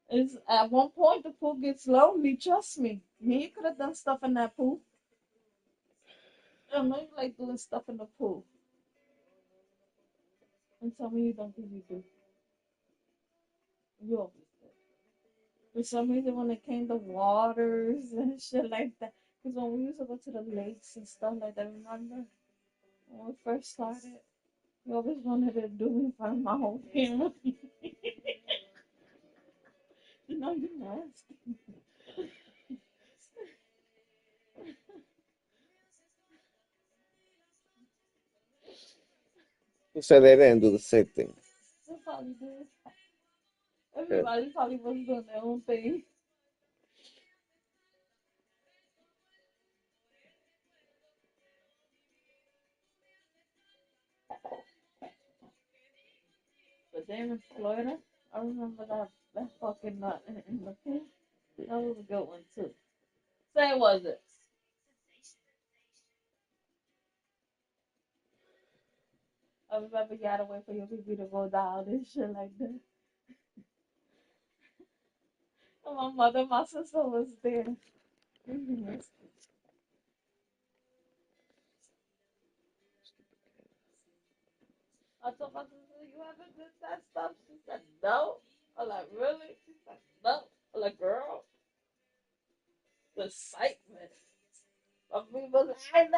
It's at one point the pool gets lonely. Trust me. Me and you could have done stuff in that pool. I know you like doing stuff in the pool. And tell me you don't think you do. You always do. For some reason, when it came to waters and shit like that, because when we used to go to the lakes and stuff like that, remember when we first started, you always wanted to do me in front of my whole family. You know you nasty.
Who said they didn't do the same thing?
They probably did.
Yeah.
Everybody probably was doing their own thing. But then in Florida, I remember that fucking nut in the pool. That was a good one too. Say was it? I remember you had to wait for your baby to go down and shit like that. And my mother, my sister was there. Mhm. I told my sister, you haven't did that stuff? She said, no. I'm like, really? She said, no. I'm like, girl, the excitement. My baby was like,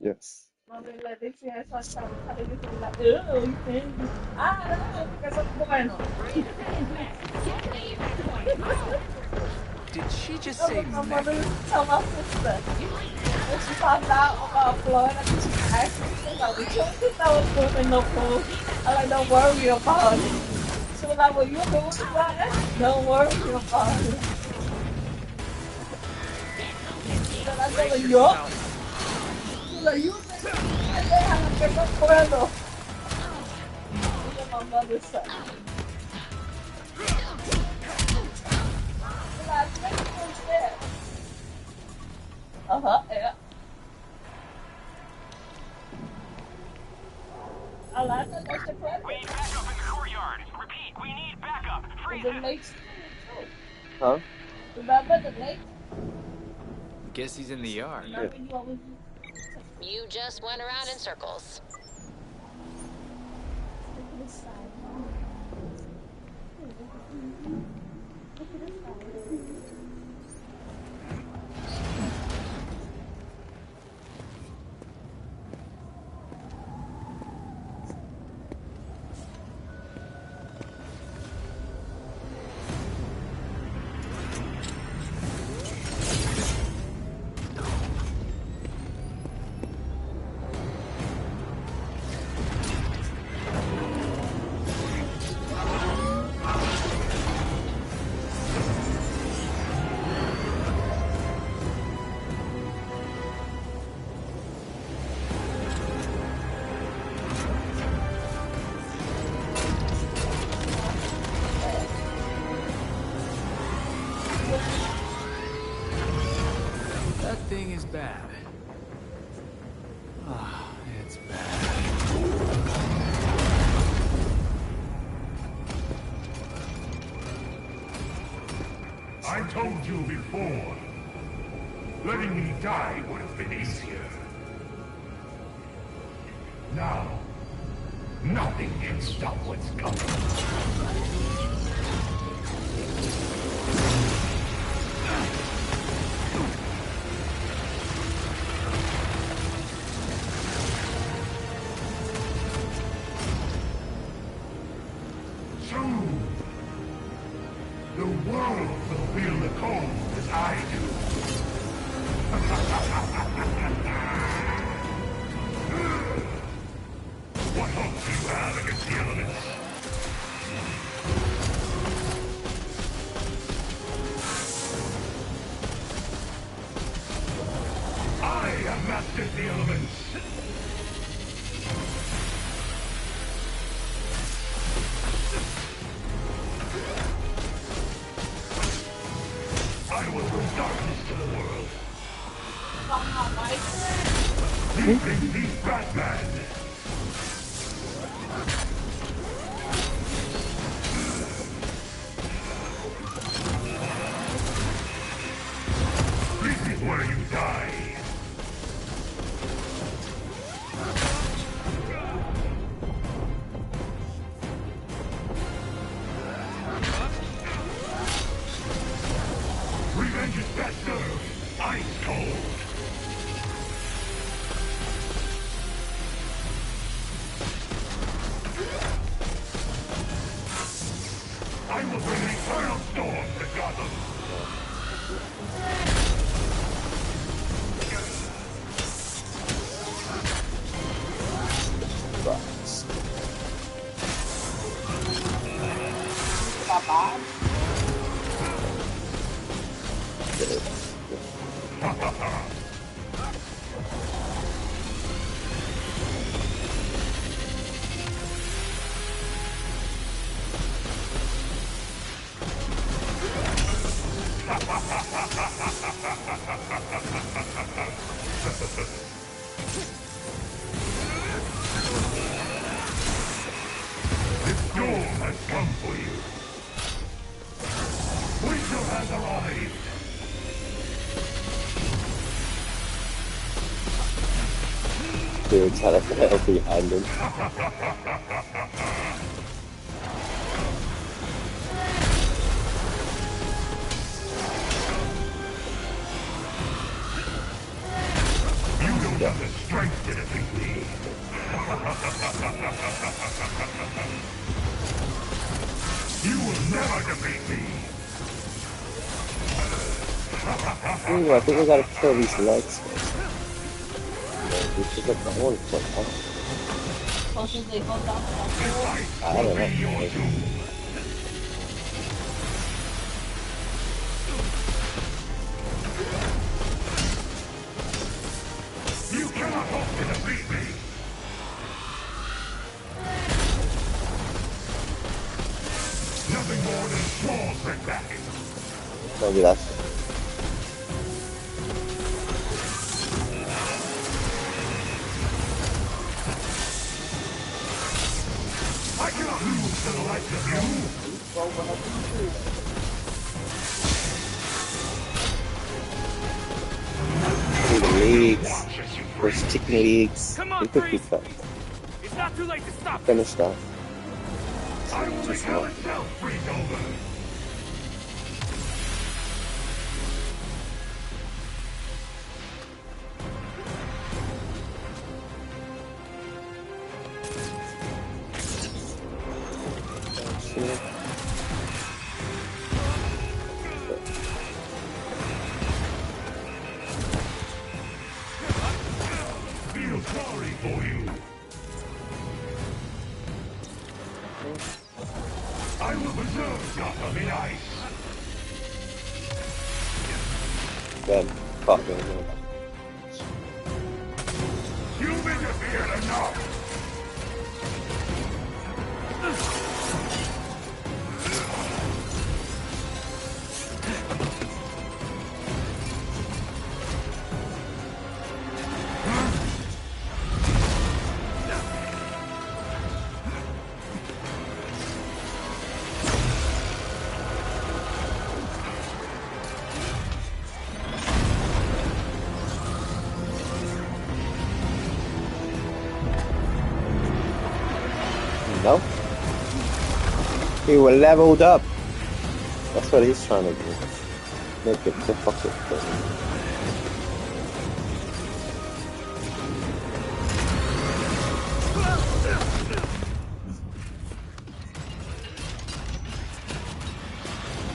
Yes.
my baby like, they see I saw telling you to be like, ew, you can't do. No, because I'm bueno.
Did she just
That's
say
what my
meth?
mother used to tell my sister. When she found out about Florida, she asked me, she was like, we told you that was swimming in the pool. I'm like, don't worry about it. She was like, well, you doing something? Don't worry about it. She said, I Dándole yo. Lo ayuda. Déjala que no puedo. Ella mamá de esa. La tengo usted. Ajá, Alana, no se puede.
We need backup in the courtyard. Repeat, we need backup. Freeze
The
it.
lakes too.
Huh?
Remember the lake?
Guess he's in the yard.
Remember you always
You just went around in circles.
look at this side. Look at this side.
That thing is bad. Ah, it's bad.
I told you before. Letting me die would have been easier. Now, nothing can stop what's coming. Soon, the world will feel the cold as I do. What hopes do you have against the elements? I have mastered the elements. I will bring darkness to the world. You think he's Batman? This is where you die. Revenge is best served ice cold. I will bring an eternal storm to Gotham.
Babado.
The storm has come for you. Winter has arrived.
Dude, trying to fly up behind him.
You don't have the strength to defeat me. You will never defeat me.
Ooh, I think we gotta kill these legs first. Yeah, we should get the horn quick, huh?
Or should they go down to the
This
floor?
fight
I don't
will
know.
be your doom. cannot hope to defeat me! Nothing more than small setbacks.
Maybe that's
I cannot lose to the likes of you!
the leagues. Those chicken leagues.
Come
They
on,
could be
Freeze!
cut.
It's not too late to stop.
Finish that.
I will make hell itself freeze over! Feel sorry for you! I will preserve Gotham in ice!
Then, fuck them.
You've interfered enough!
No? He was leveled up. That's what he's trying to do. Make it the fuck it.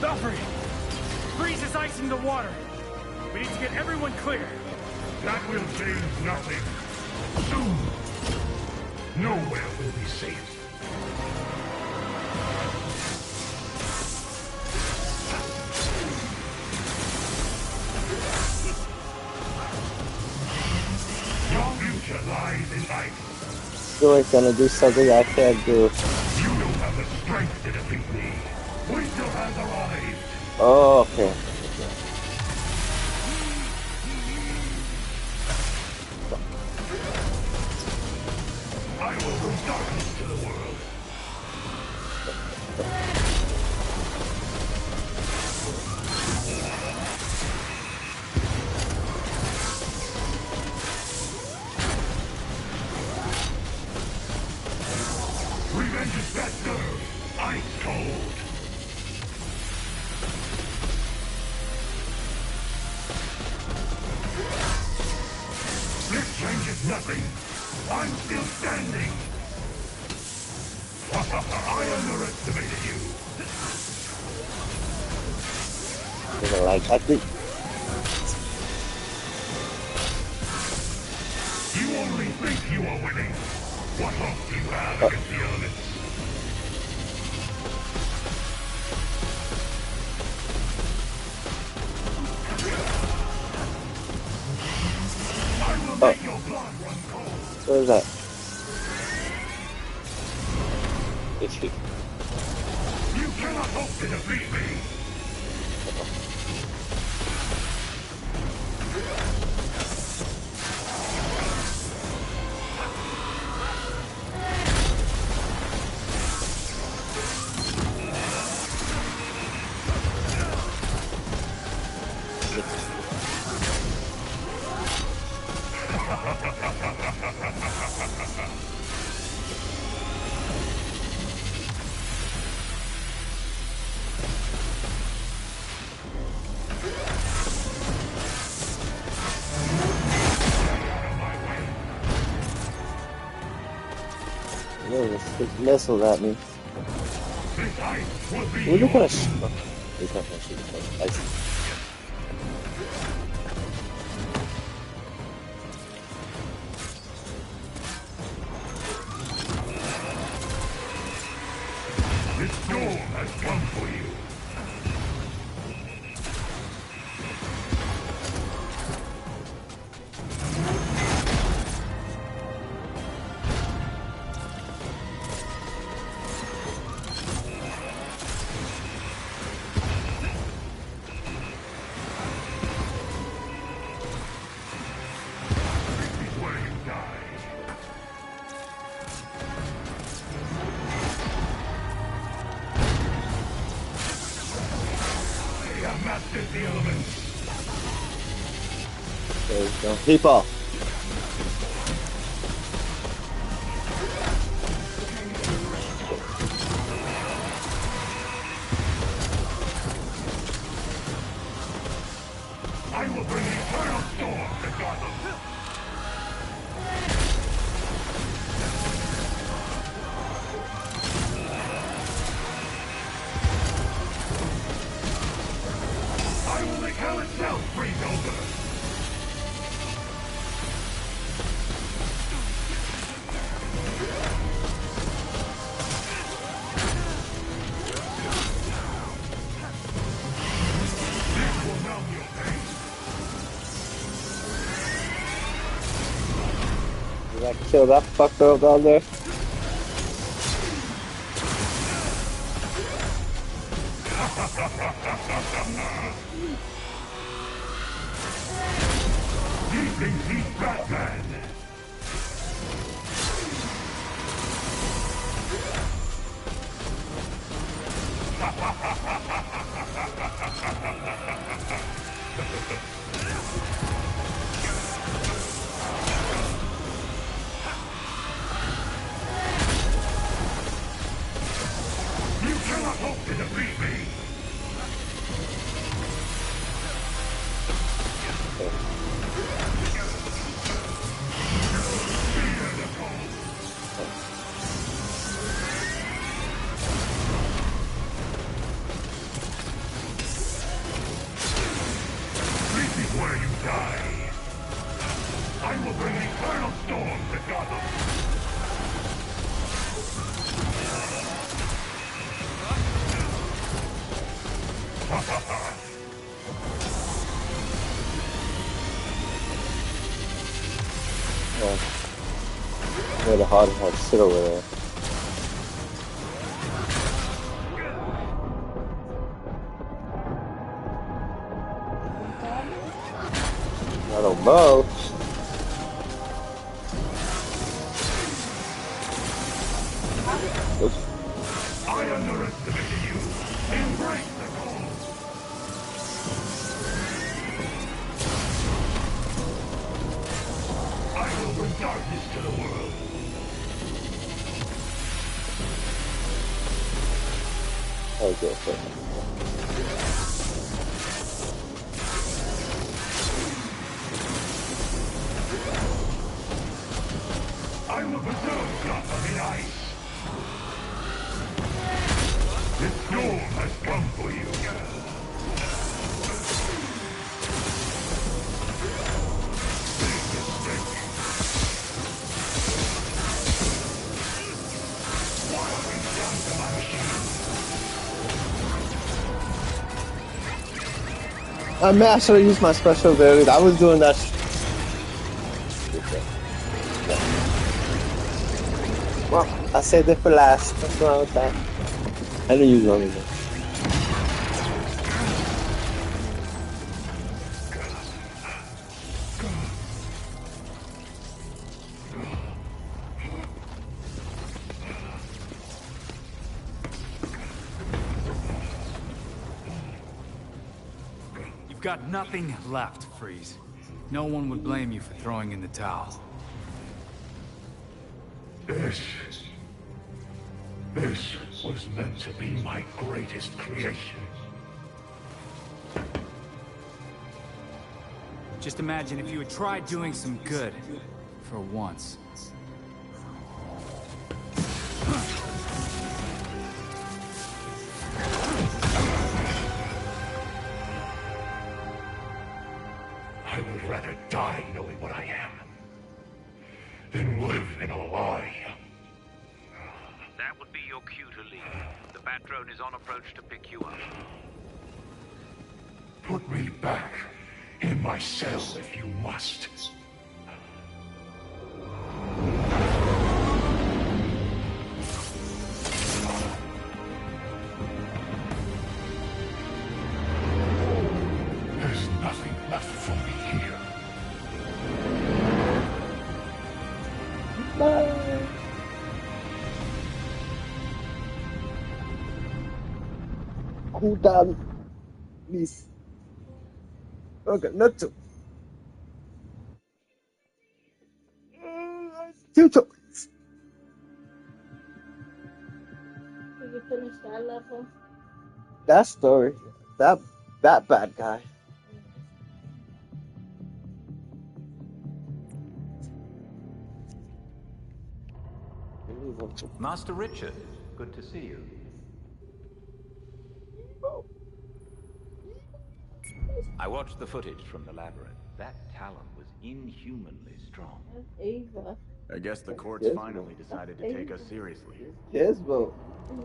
Valkyrie! Freeze is icing the water. We need to get everyone clear.
That will change nothing. Soon, nowhere will be safe. Your future lies in ice.
You're gonna do something I can't do.
You don't have the strength to defeat me. Winter has arrived.
Oh, okay.
I will bring darkness to the world. Revenge is that served. Ice cold. This changes nothing. I'm still standing. I underestimated you.
You're like, I think.
You only think you are winning. What hope do you have against the elements? I will make your blood run cold.
What is that? HP.
You cannot hope to defeat me.
There's missiles at me.
This ice will be
We're not gonna
yours.
shoot. He's not gonna shoot. I see.
This storm has come for you.
Young people.
I will bring eternal storm to Gotham. I will make hell itself freeze over. This will numb your pain.
Did I kill that fucker down there?
He thinks he's Batman. You cannot hope to defeat me. This is where you die. I will bring eternal storm to Gotham.
Where the hard hat sit over there. I don't know. Oops.
I underestimated you. Embrace the cold. I will bring darkness to the world.
Okay.
I will preserve Gotham in ice. The storm has come for you. Big mistake. Why are we down to my machine?
I may actually use my special ability. I was doing that. Well, I saved it for last. What's wrong with that? I didn't use one of them.
You've got nothing left, Freeze. No one would blame you for throwing in the towel.
This was meant to be my greatest creation.
Just imagine if you had tried doing some good for once.
I would rather die knowing what I am than live in a lie.
That would be your cue to leave. The Bat drone is on approach to pick you up.
Put me back in my cell if you must. There's nothing left for me here.
Cool down, please. Okay, not to. Two toys.
Did you finish that level?
That story. That bad guy.
Master Richard, good to see you. I watched the footage from the labyrinth. That Talon was inhumanly strong.
That's Ava.
I guess the courts
Yes,
finally decided to take us seriously.
Yes, bro.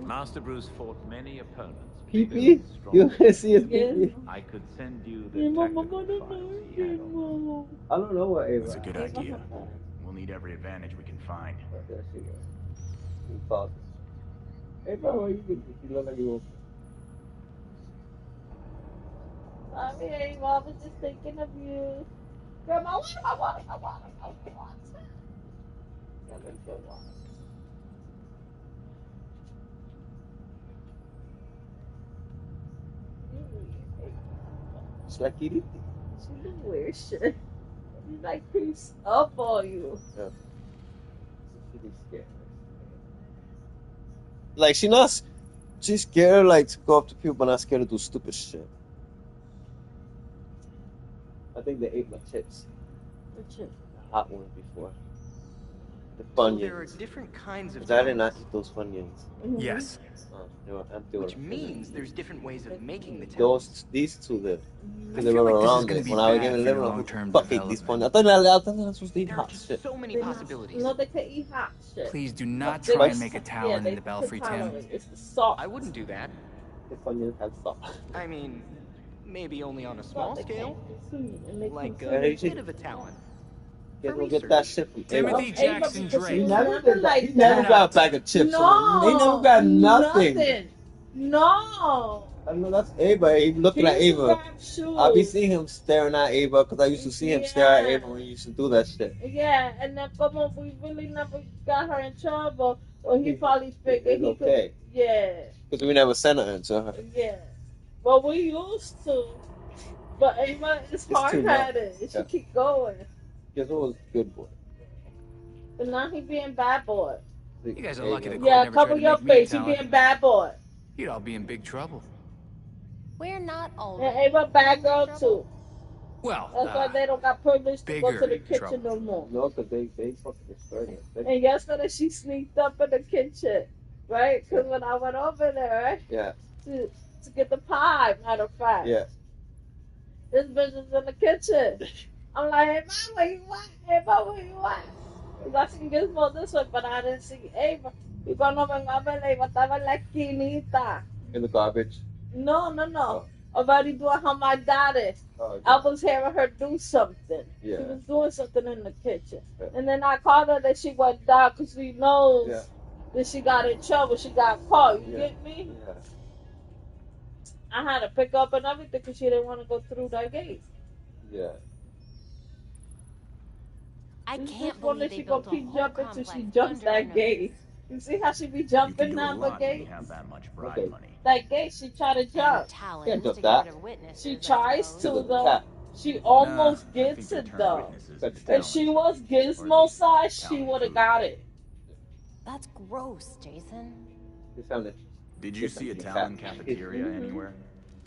Master Bruce fought many opponents.
Pee
bigger
pee?
and stronger
You wanna see his
Yes.
pee pee?
I could send you
Your
the
mama
technical
wanna
files he
know
had
your
on.
mama.
I don't know what Ava.
That's a good idea. We'll need every advantage we can find.
There she goes. He thought. Hey, bro, what you doing? You look like you open.
Sorry, Ava, I was just thinking of you. Grandma, I want.
It's like he did.
She did weird shit. She like creeps up on you.
Yeah. She be scared. Like she's scared like to go up to people, but not scared to do stupid shit. I think they ate my chips.
What chip?
The hot ones before. The
So there are
Funyuns.
different kinds of
Because I did not
talons,
eat those Funyuns.
Yes.
They were empty.
which means there's different ways of making the talons.
these two did.
I
Because they
feel
were
like this is
around
gonna
it.
be
When I was
bad
giving
for
living,
your
I was
long-term
fuck ate these
development.
Funyuns. I thought I was supposed to eat
There are
hot
just
shit.
so many
They're not-
possibilities.
No, they could eat hot shit.
Please do not
They
try
could-
and make a
yeah,
Talon
they
in the Belfry
could
Tim.
tolerate it. It's the salt.
I wouldn't do that.
The Funyuns had salt.
I mean, maybe only on a small
They
scale.
can't consume it, and they
Like
consume
Yeah,
a
you should-
bit of a talon.
You
For
don't get that shit from
Timothy
Ava.
Jackson
because
Drake.
He
was
never did that.
like
He never
that.
got a bag of chips.
No,
They never got nothing.
No.
I know that's Ava. He looking at
He used to
Ava.
grab shoes.
I be seeing him staring at Ava because I used to see him stare at
Yeah.
Ava when he used to do that shit.
Yeah, and then como we really never got her in trouble, or he probably figured
It's
he
okay.
could. Yeah,
Because we never sent her to her.
yeah. Well, we used to, but Ava is
It's too much.
hard-headed. She
Yeah.
keep going,
Guess what was good boy?
but now he being bad boy.
You guys are lucky the court
Yeah,
never
cover
tried to
your
make me a
face. He
Talon.
being bad boy.
You'd all be in big trouble.
We're not all.
And Ava bad girl too.
Well,
That's why they don't got privilege to go to
bigger
the kitchen
trouble.
no more.
No, because they fucking destroyed it.
And yesterday she sneaked up in the kitchen, right? Because when I went over there, right,
Yeah,
to get the pie, matter of fact,
yeah.
this bitch was in the kitchen. I'm like, hey, Mom, where you at? Hey, Mom, where you at? Because I seen Gizmo this way, but I didn't see Ava. Y cuando vengo a ver, Ava estaba en la esquinita.
In the garbage.
No.
Oh.
Already doing how my dad is.
Oh,
I was hearing her do something.
Yeah.
She was doing something in the kitchen.
Yeah.
And then I called her that she went down because she knows
Yeah.
that she got in trouble. She got caught. You
Yeah.
get me?
Yeah.
I had to pick up and everything because she didn't want to go through that gate.
Yeah.
I
This
can't
one
believe
that
they
she gonna
built a
keep
whole
jumping till
complex
she jumps
under
that
our
gate.
noses.
You see how she be
You can
jumping
do a
down the
lot when you
gate?
have that much bribe
Okay.
money.
That gate, she tried to
And
jump.
Talons
Yeah,
to
just
get
that.
rid of witnesses,
She
I
tries
suppose.
to,
Look at
though.
that.
She almost
Nah, I
gets
think they
it,
turned
though.
witnesses
That's
into
If she
talons.
was Gizmo size, she would have got it.
That's gross, Jason.
They found it.
Did you see a Talon cafeteria anywhere?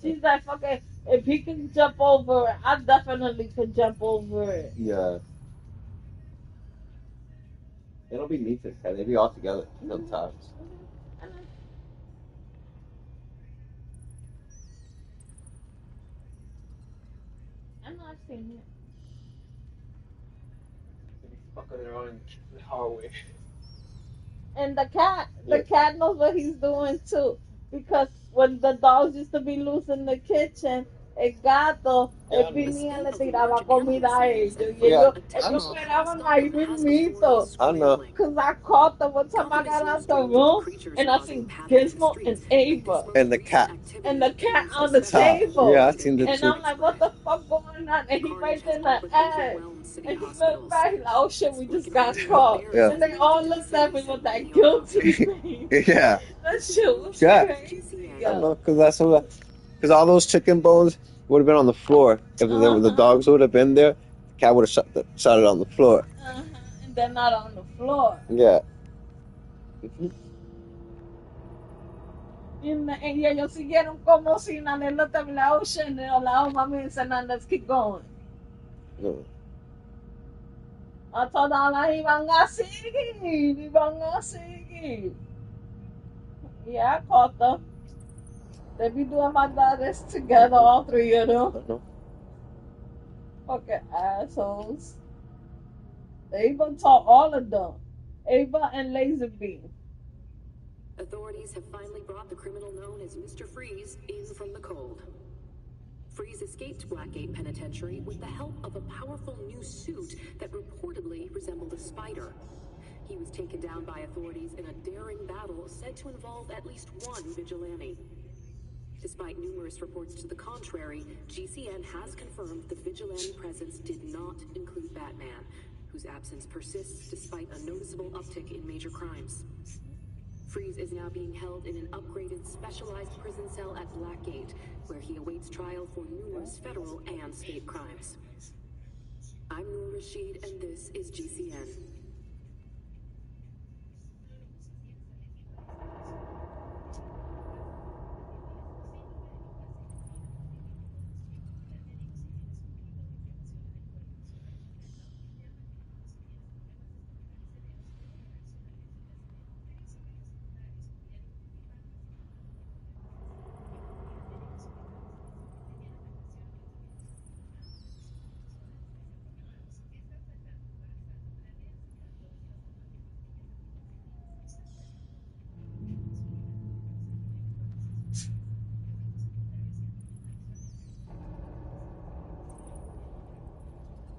She's like, fucking, if he can jump over it, I definitely could jump over it.
Yeah. They don't be neat to cat. They be all together sometimes.
I know I've seen it.
They be fucking around in the hallway.
And the cat
Yeah.
knows what he's doing too. Because when the dogs used to be loose in the kitchen, el gato,
Yeah,
venía y le tiraba comida a ellos. Y
Yeah,
ellos esperaban ahí mismito.
I know.
Because I caught them one time I got out the room and I seen Gizmo and Ava.
And the cat.
And the cat on the
Top.
table.
Yeah, I seen the
And
two.
I'm like, what the fuck going on? And he right in the edge. And he looked back, he's like, oh shit, we just got caught.
Yeah.
And they all looked at me with that guilty face.
Yeah.
That shit was
Yeah.
crazy.
I know, because all those chicken bones would have been on the floor. If the dogs would have been there, the cat would have shot it on the floor.
Uh-huh. And they're not on the floor.
Yeah.
Y ellos siguieron como si nada, no te la ocean, o la mami dice, "Now let's keep going."
No.
A todas las iban a seguir. Yeah, I caught them. They be doing my daughters together, all three of them.
No.
Fucking assholes. They even taught all of them. Ava and Laserbeam.
Authorities have finally brought the criminal known as Mr. Freeze in from the cold. Freeze escaped Blackgate Penitentiary with the help of a powerful new suit that reportedly resembled a spider. He was taken down by authorities in a daring battle said to involve at least one vigilante. Despite numerous reports to the contrary, GCN has confirmed the vigilante presence did not include Batman, whose absence persists despite a noticeable uptick in major crimes. Freeze is now being held in an upgraded, specialized prison cell at Blackgate, where he awaits trial for numerous federal and state crimes. I'm Noor Rashid, and this is GCN.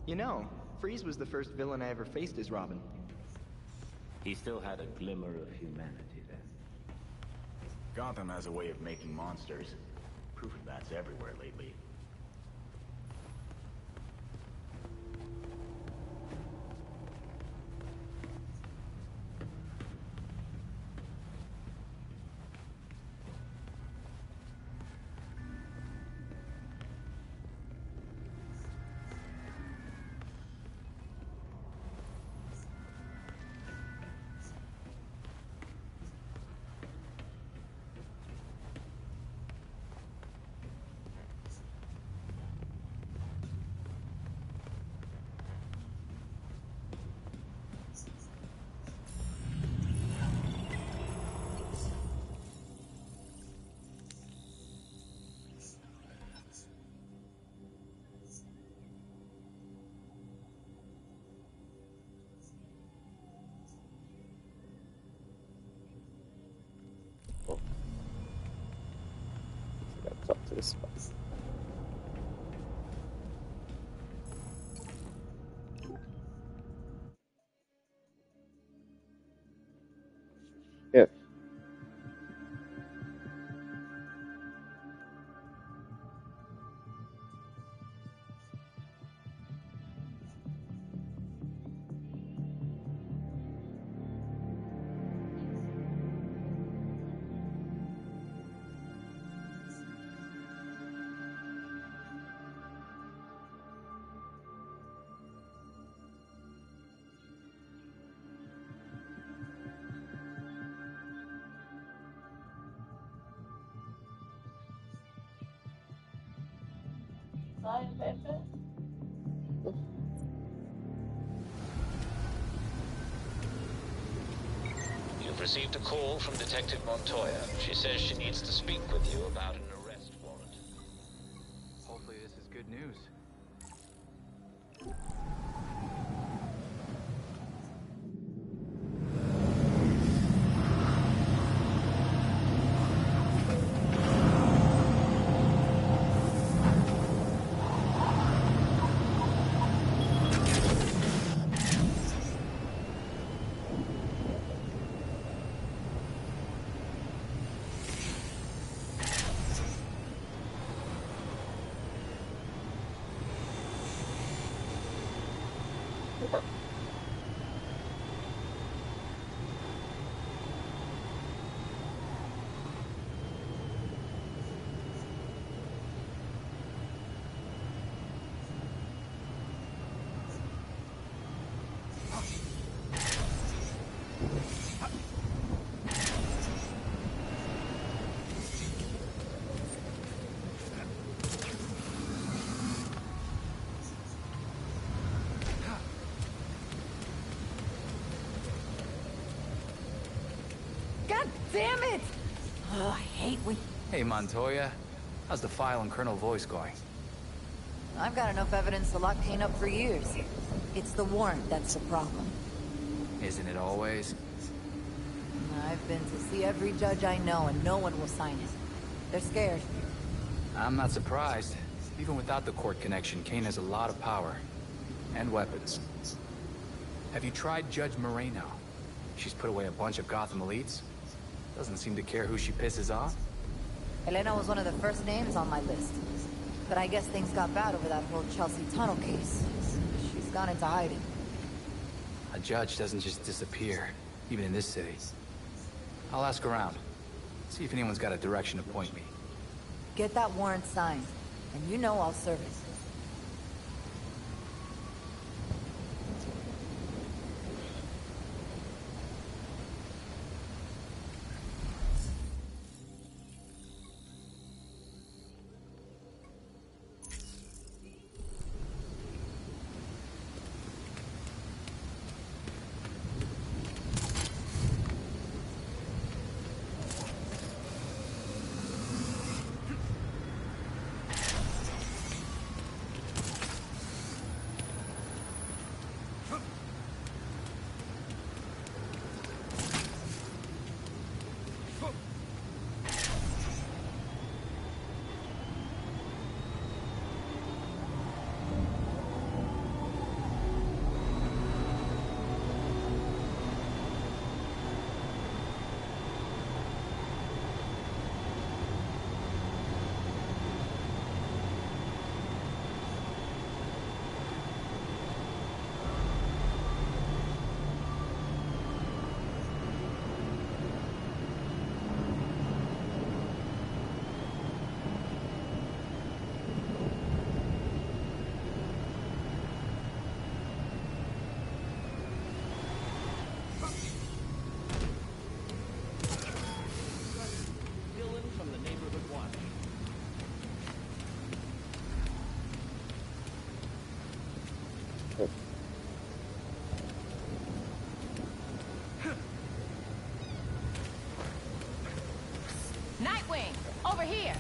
You know, Freeze was the first villain I ever faced as Robin.
He still had a glimmer of humanity then.
Gotham has a way of making monsters. Proof of that's everywhere lately.
Talk to this spot. Yeah.
You've received a call from Detective Montoya. She says she needs to speak with you about an arrest warrant.
Hopefully this is good news.
God damn it! Oh, I hate when...
Hey, Montoya. How's the file on Colonel Voice going?
I've got enough evidence to lock Kane up for years. It's the warrant that's the problem.
Isn't it always?
I've been to see every judge I know, and no one will sign it. They're scared.
I'm not surprised. Even without the court connection, Kane has a lot of power. And weapons. Have you tried Judge Moreno? She's put away a bunch of Gotham elites. Doesn't seem to care who she pisses off.
Elena was one of the first names on my list. But I guess things got bad over that whole Chelsea tunnel case. She's gone into hiding.
A judge doesn't just disappear, even in this city. I'll ask around. See if anyone's got a direction to point me.
Get that warrant signed, and you know I'll serve it.
Nightwing, over here.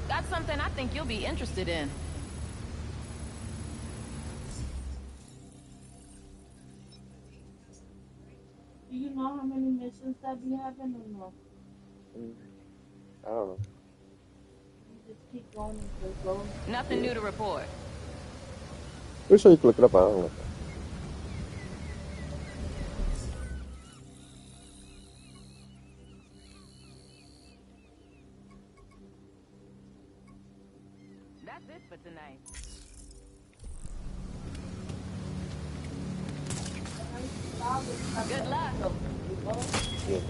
Got something I think you'll be interested in.
Do you know how many missions that we have or no?
I don't know.
You just keep going and going.
Nothing new to report.
Pretty sure you can look it up. I don't know.
That's it for tonight. Good luck.
Yeah.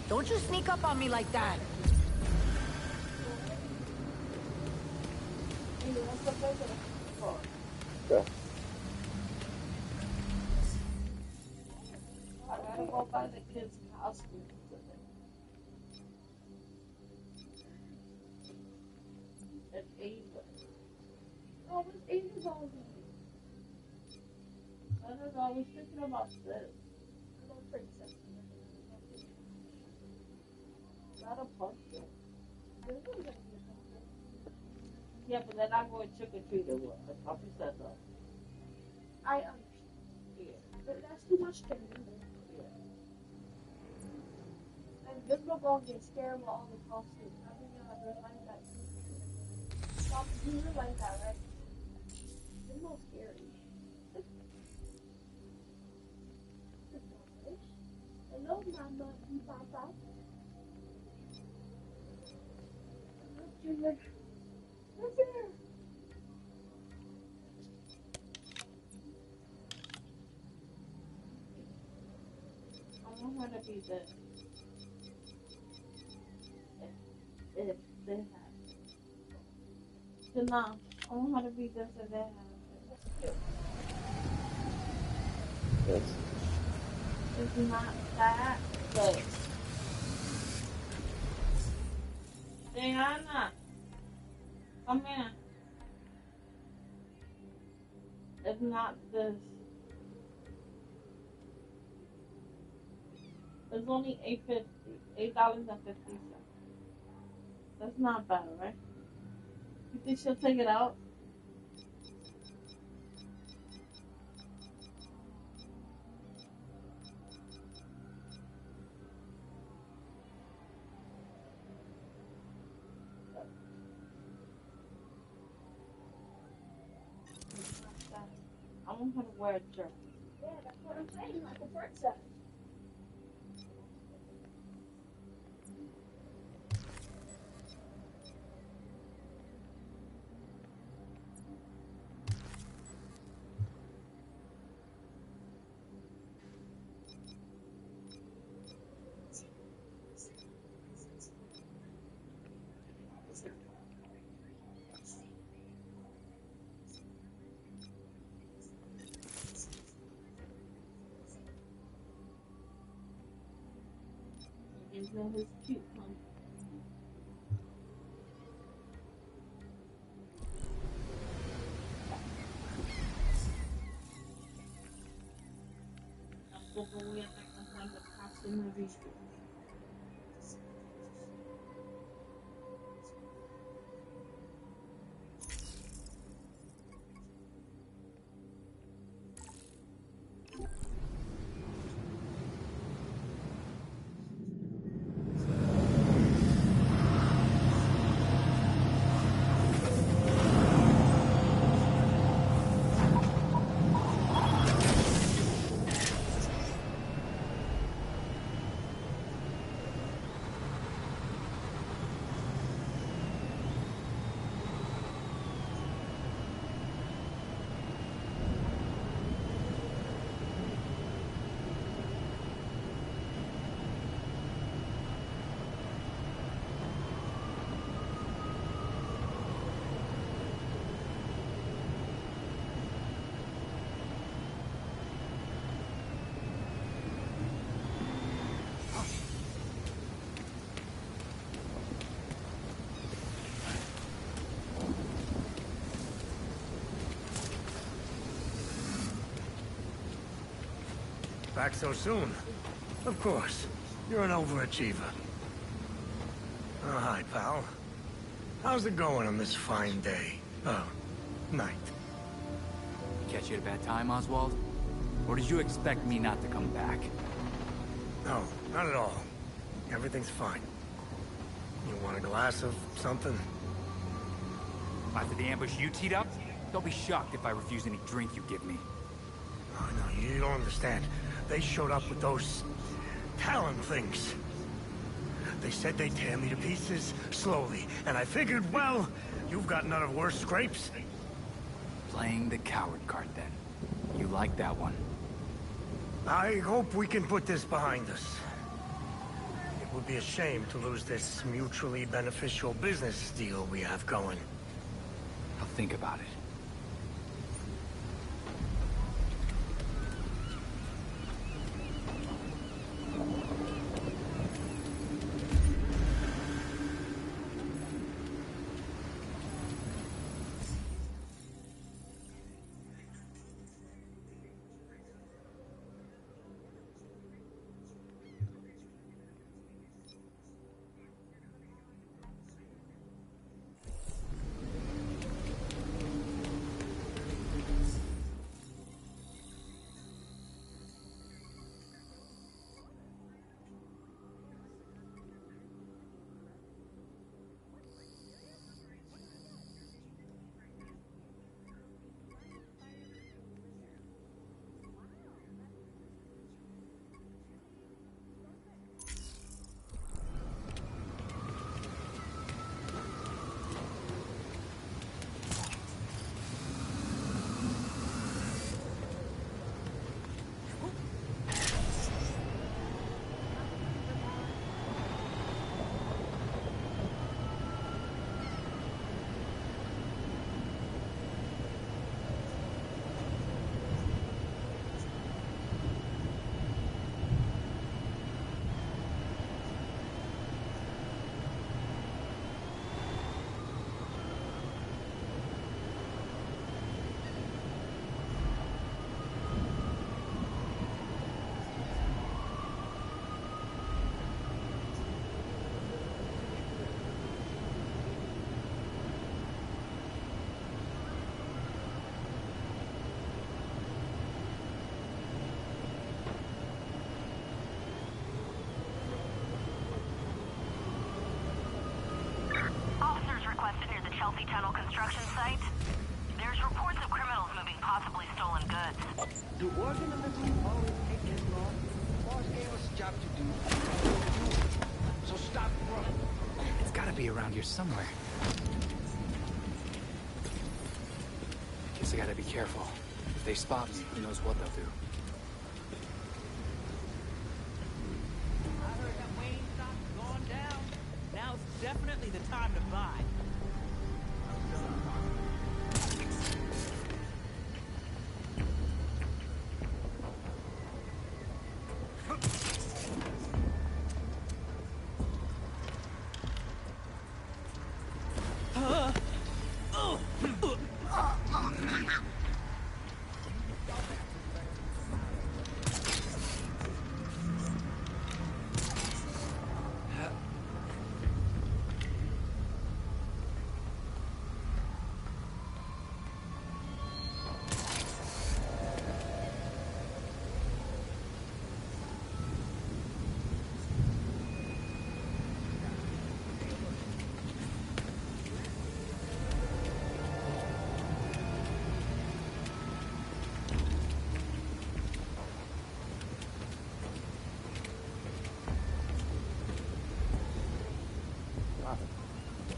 Don't you sneak up on me like that.
Yeah.
I gotta go by the kids' costumes today. At 8. Oh, it's Asian balls. I don't know, I was thinking about this. No princess. Not a pumpkin. Yeah, but then I'm going trick-or-treating with the puppy said no. I understand. Yeah. But that's too much to me. Yeah. And this will go get scared with all the costumes. I think you'll have to realize that. Stop, you realize that, right? It's not scary. Hello, Mama and Papa. What's here? I want her to be this. If they have. So now, I want her to be this and they have.
Yes.
It's not that good. Diana, come here. It's not this. It's only $8.50. That's not bad, right? You think she'll take it out? I want her to wear a dress. Yeah, that's what I'm saying, like a princess. Is that his cute one? Tampoco voy a estar comprando casi una vista.
Back so soon? Of course. You're an overachiever. Oh, hi, pal. How's it going on this fine day? Oh, night.
Catch you at a bad time, Oswald? Or did you expect me not to come back?
No, not at all. Everything's fine. You want a glass of something?
After the ambush you teed up? Don't be shocked if I refuse any drink you give me.
Oh, no, you don't understand. They showed up with those Talon things. They said they'd tear me to pieces, slowly, and I figured, well, you've got none of worse scrapes.
Playing the coward card, then. You like that one?
I hope we can put this behind us. It would be a shame to lose this mutually beneficial business deal we have going.
I'll think about it.
construction site? There's reports of criminals moving possibly stolen goods.
Do organ delivery always take this long? Boss gave us a job to do. So stop running.
It's gotta be around here somewhere. Guess I gotta be careful. If they spot me, who knows what they'll do.
I heard that Wayne stock's gone down. Now's definitely the time to buy.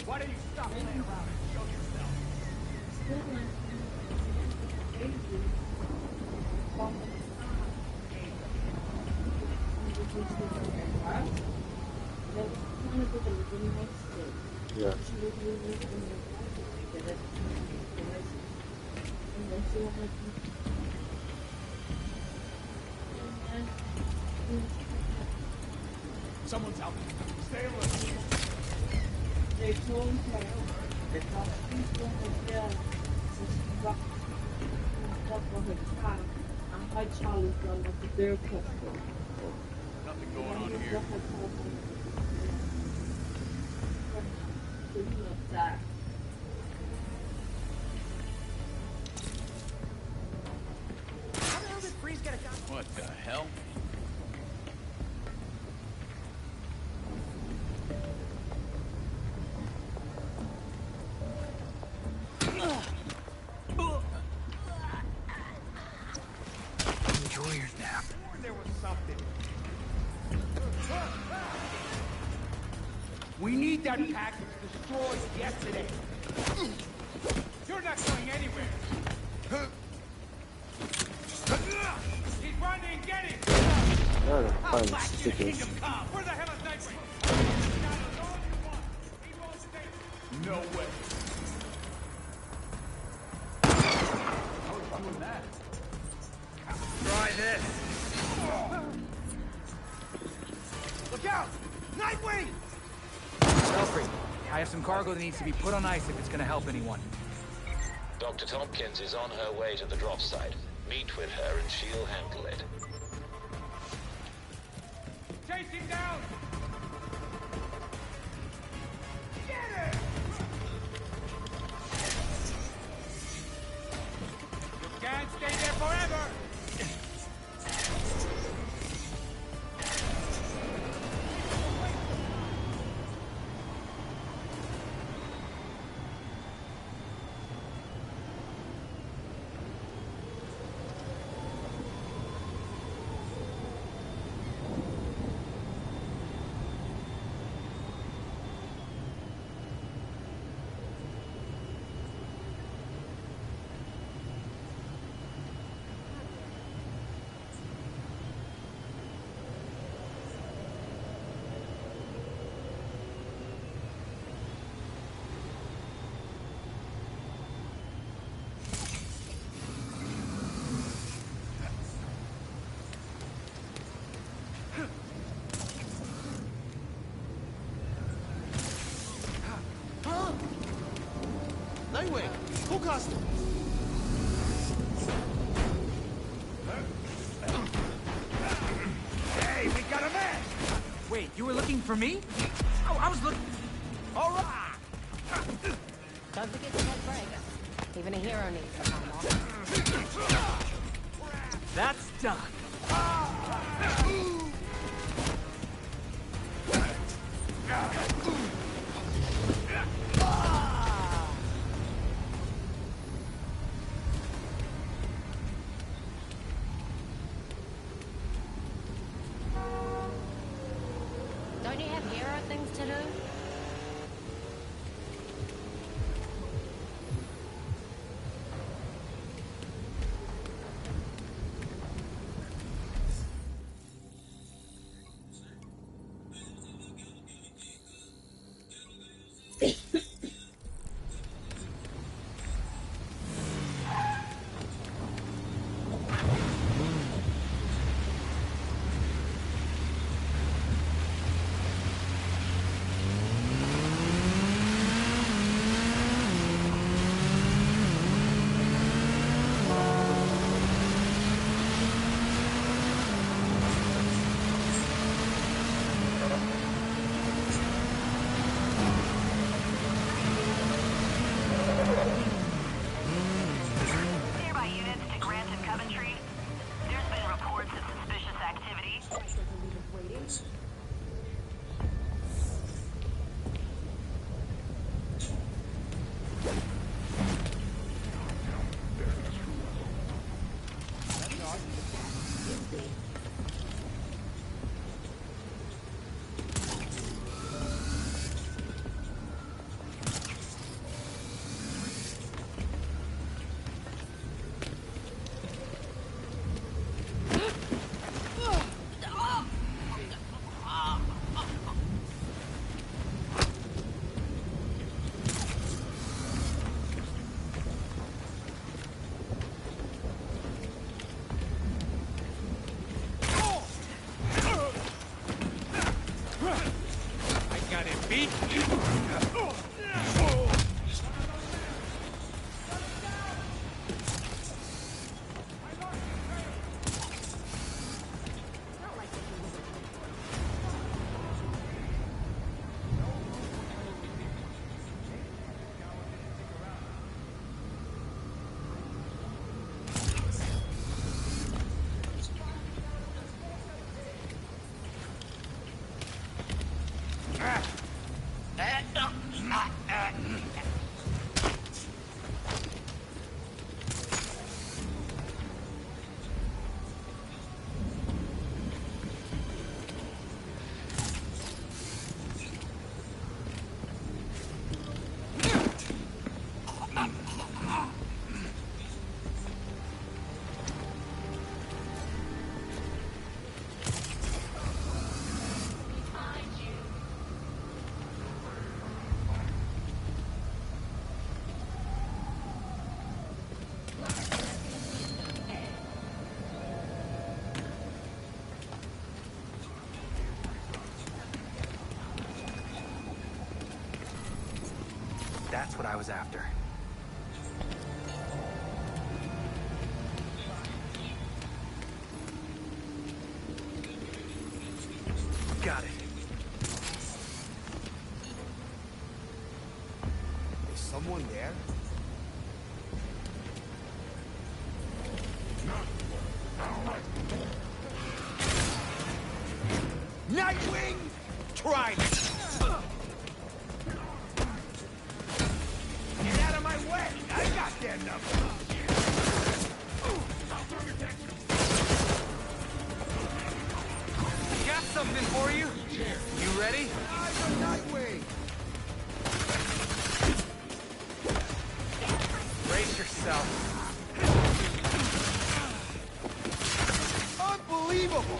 Why don't you stop playing around and show yourself?
Yeah.
Someone's out there. Stay alert.
They told her that people had done stuff on her child, and her child is going to their custody.
Nothing going on here.
That.
How the hell did Freeze get a gun?
What the hell?
Enjoy your nap.
There was something.
We need that package destroyed yesterday. You're not going anywhere. He's running, get him!
Not a
How
fun
black to the
stickers.
kingdom come? Where the hell is Nightwing? He won't stay. No way. How was doing that?
Try this. Look out! Nightwing!
Belfry, I have some cargo that needs to be put on ice if it's gonna help anyone.
Dr. Tompkins is on her way to the drop site. Meet with her and she'll handle it.
Chase him down! Get him! You can't stay there forever!
Nightwing! Who cost him?
Hey, we got a man!
Wait, you were looking for me? Oh, I was looking...
All right!
Don't forget to take breaks. Even a hero needs some time off.
That's done. That's what I was after. Got it.
Is someone there? Nightwing! Try me! Get out of my way! I got their number!
Got something for you. You ready?
I'm Nightwing!
Brace yourself.
Unbelievable!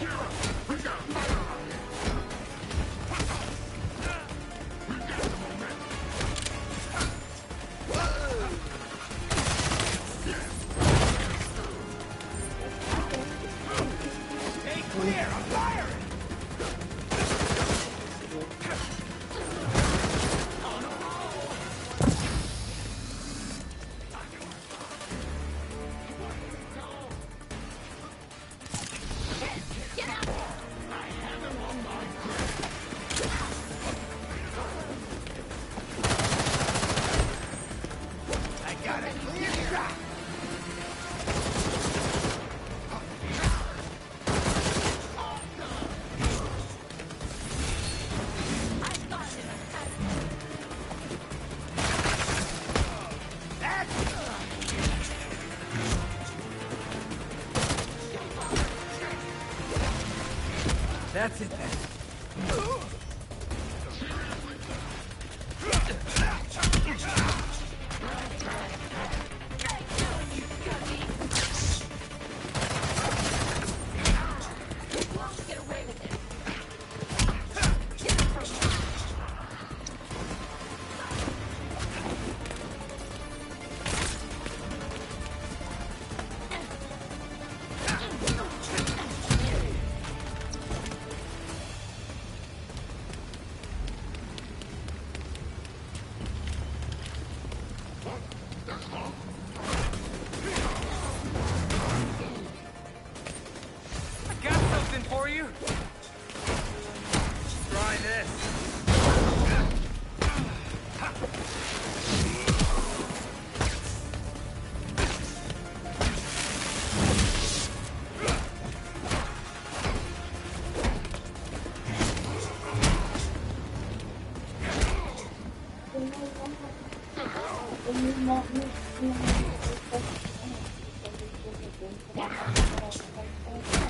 Stay clear! I'm firing! I got it clear shot!
That's it then. I got something for you. Try this.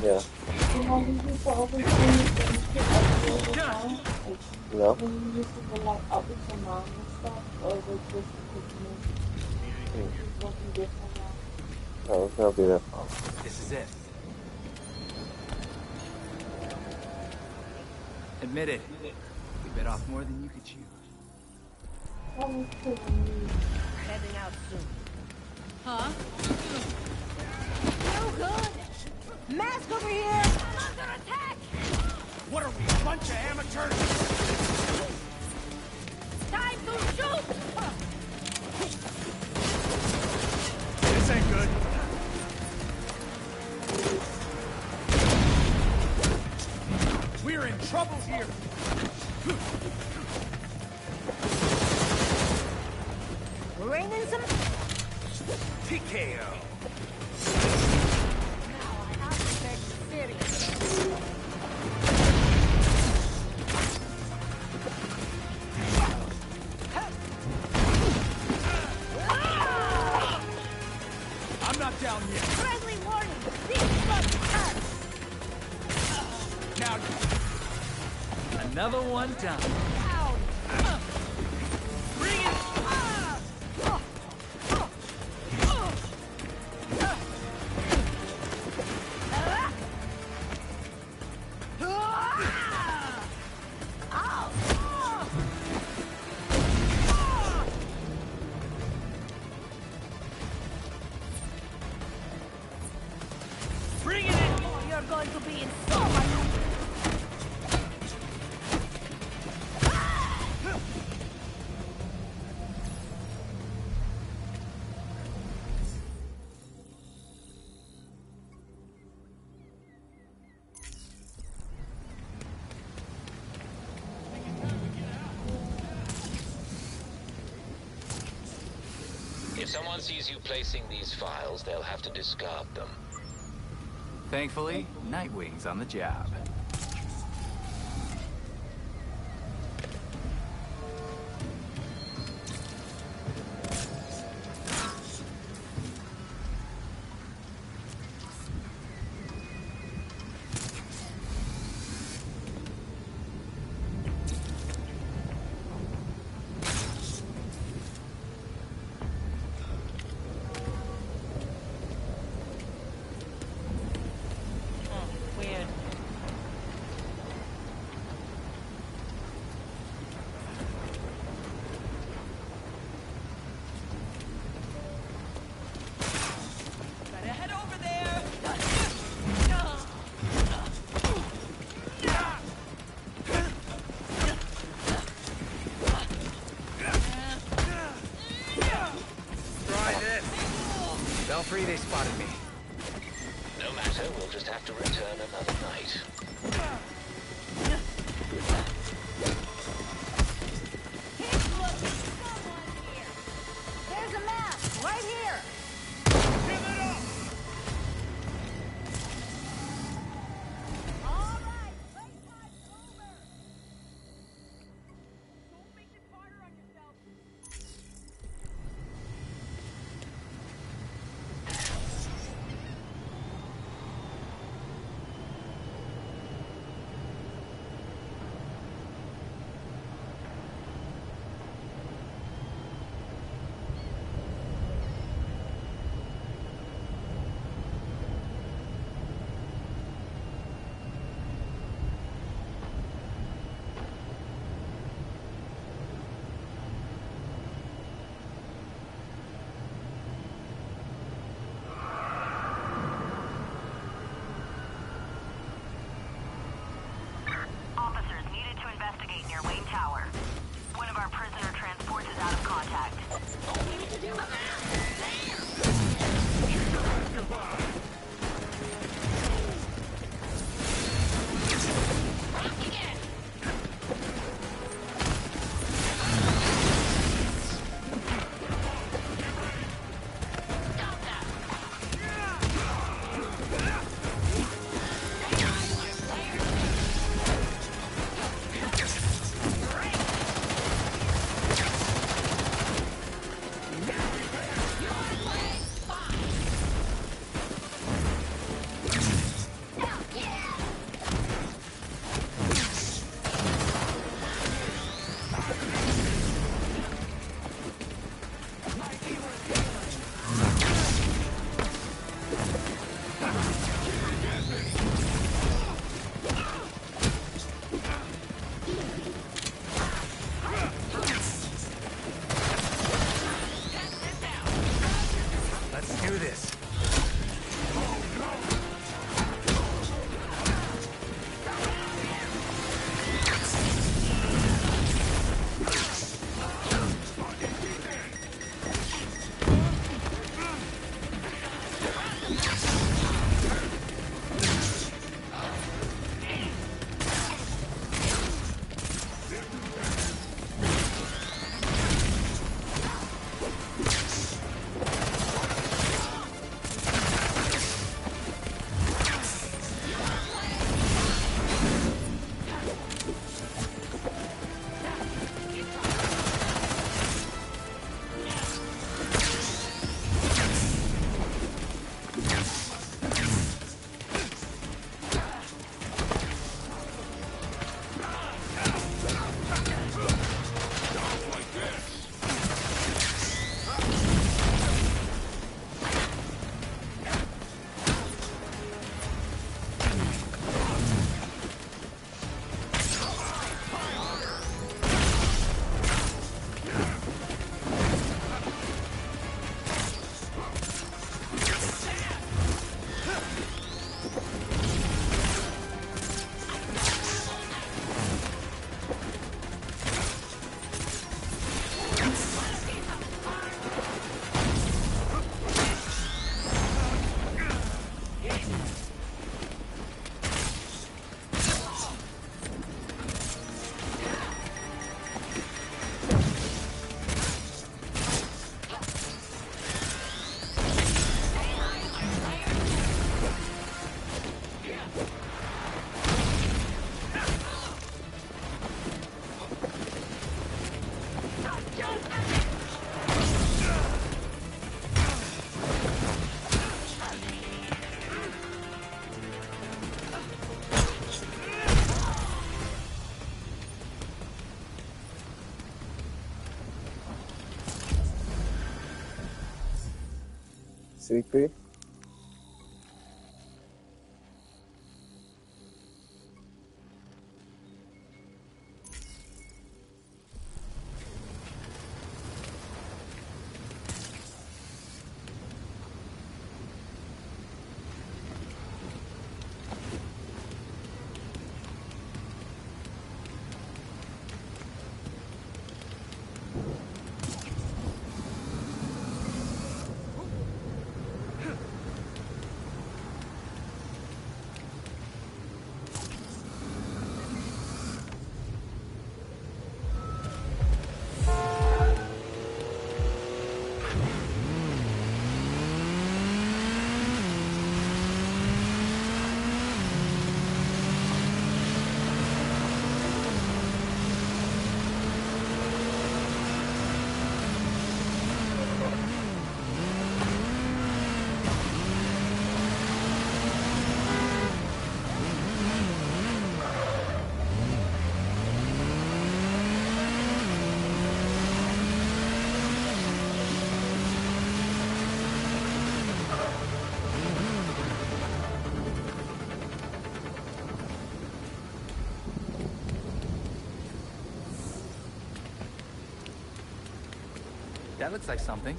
Yeah. No? No, it's not be that far.
This is it. Admit it. We bit off more than you could chew.
Heading out soon. Huh? No good! Mask over here! I'm under attack!
What are we, a bunch of amateurs?
Time to shoot!
This ain't good. We're in trouble here.
We're raining some...
TKO.
Now I have to take it serious.
I'm not down yet.
Friendly warning! These bugs hurt!
Now,
Another one down.
Ow!
bring it!
Bring it in! Oh, you're going to be in so much...
someone sees you placing these files, they'll have to discard them.
Thankfully, Nightwing's on the job. Belfry, they spotted me.
No matter, we'll just have to return another night.
There's a map, right here!
Give it up!
All right, let's fight over! Don't make this harder on yourself.
Officers needed to investigate near Wayne Tower. One of our prisoner transports is out of contact.
Let's do this.
sleepy?
That looks like something.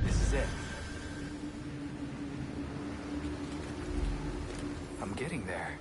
This is it. I'm getting there.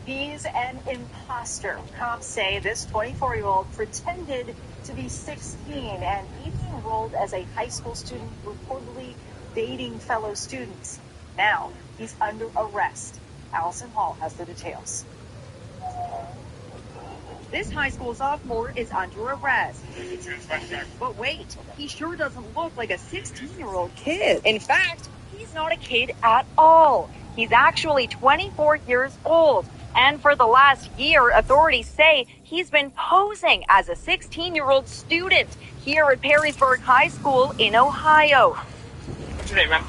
He's an imposter. Cops say this 24-year-old pretended to be 16 and even enrolled as a high school student, reportedly dating fellow students. Now he's under arrest. Allison Hall has the details.
This high school sophomore is under arrest. But wait, he sure doesn't look like a 16-year-old kid. In fact, he's not a kid at all. He's actually 24 years old. And for the last year, authorities say he's been posing as a 16-year-old student here at Perrysburg High School in Ohio.
What's your name, man?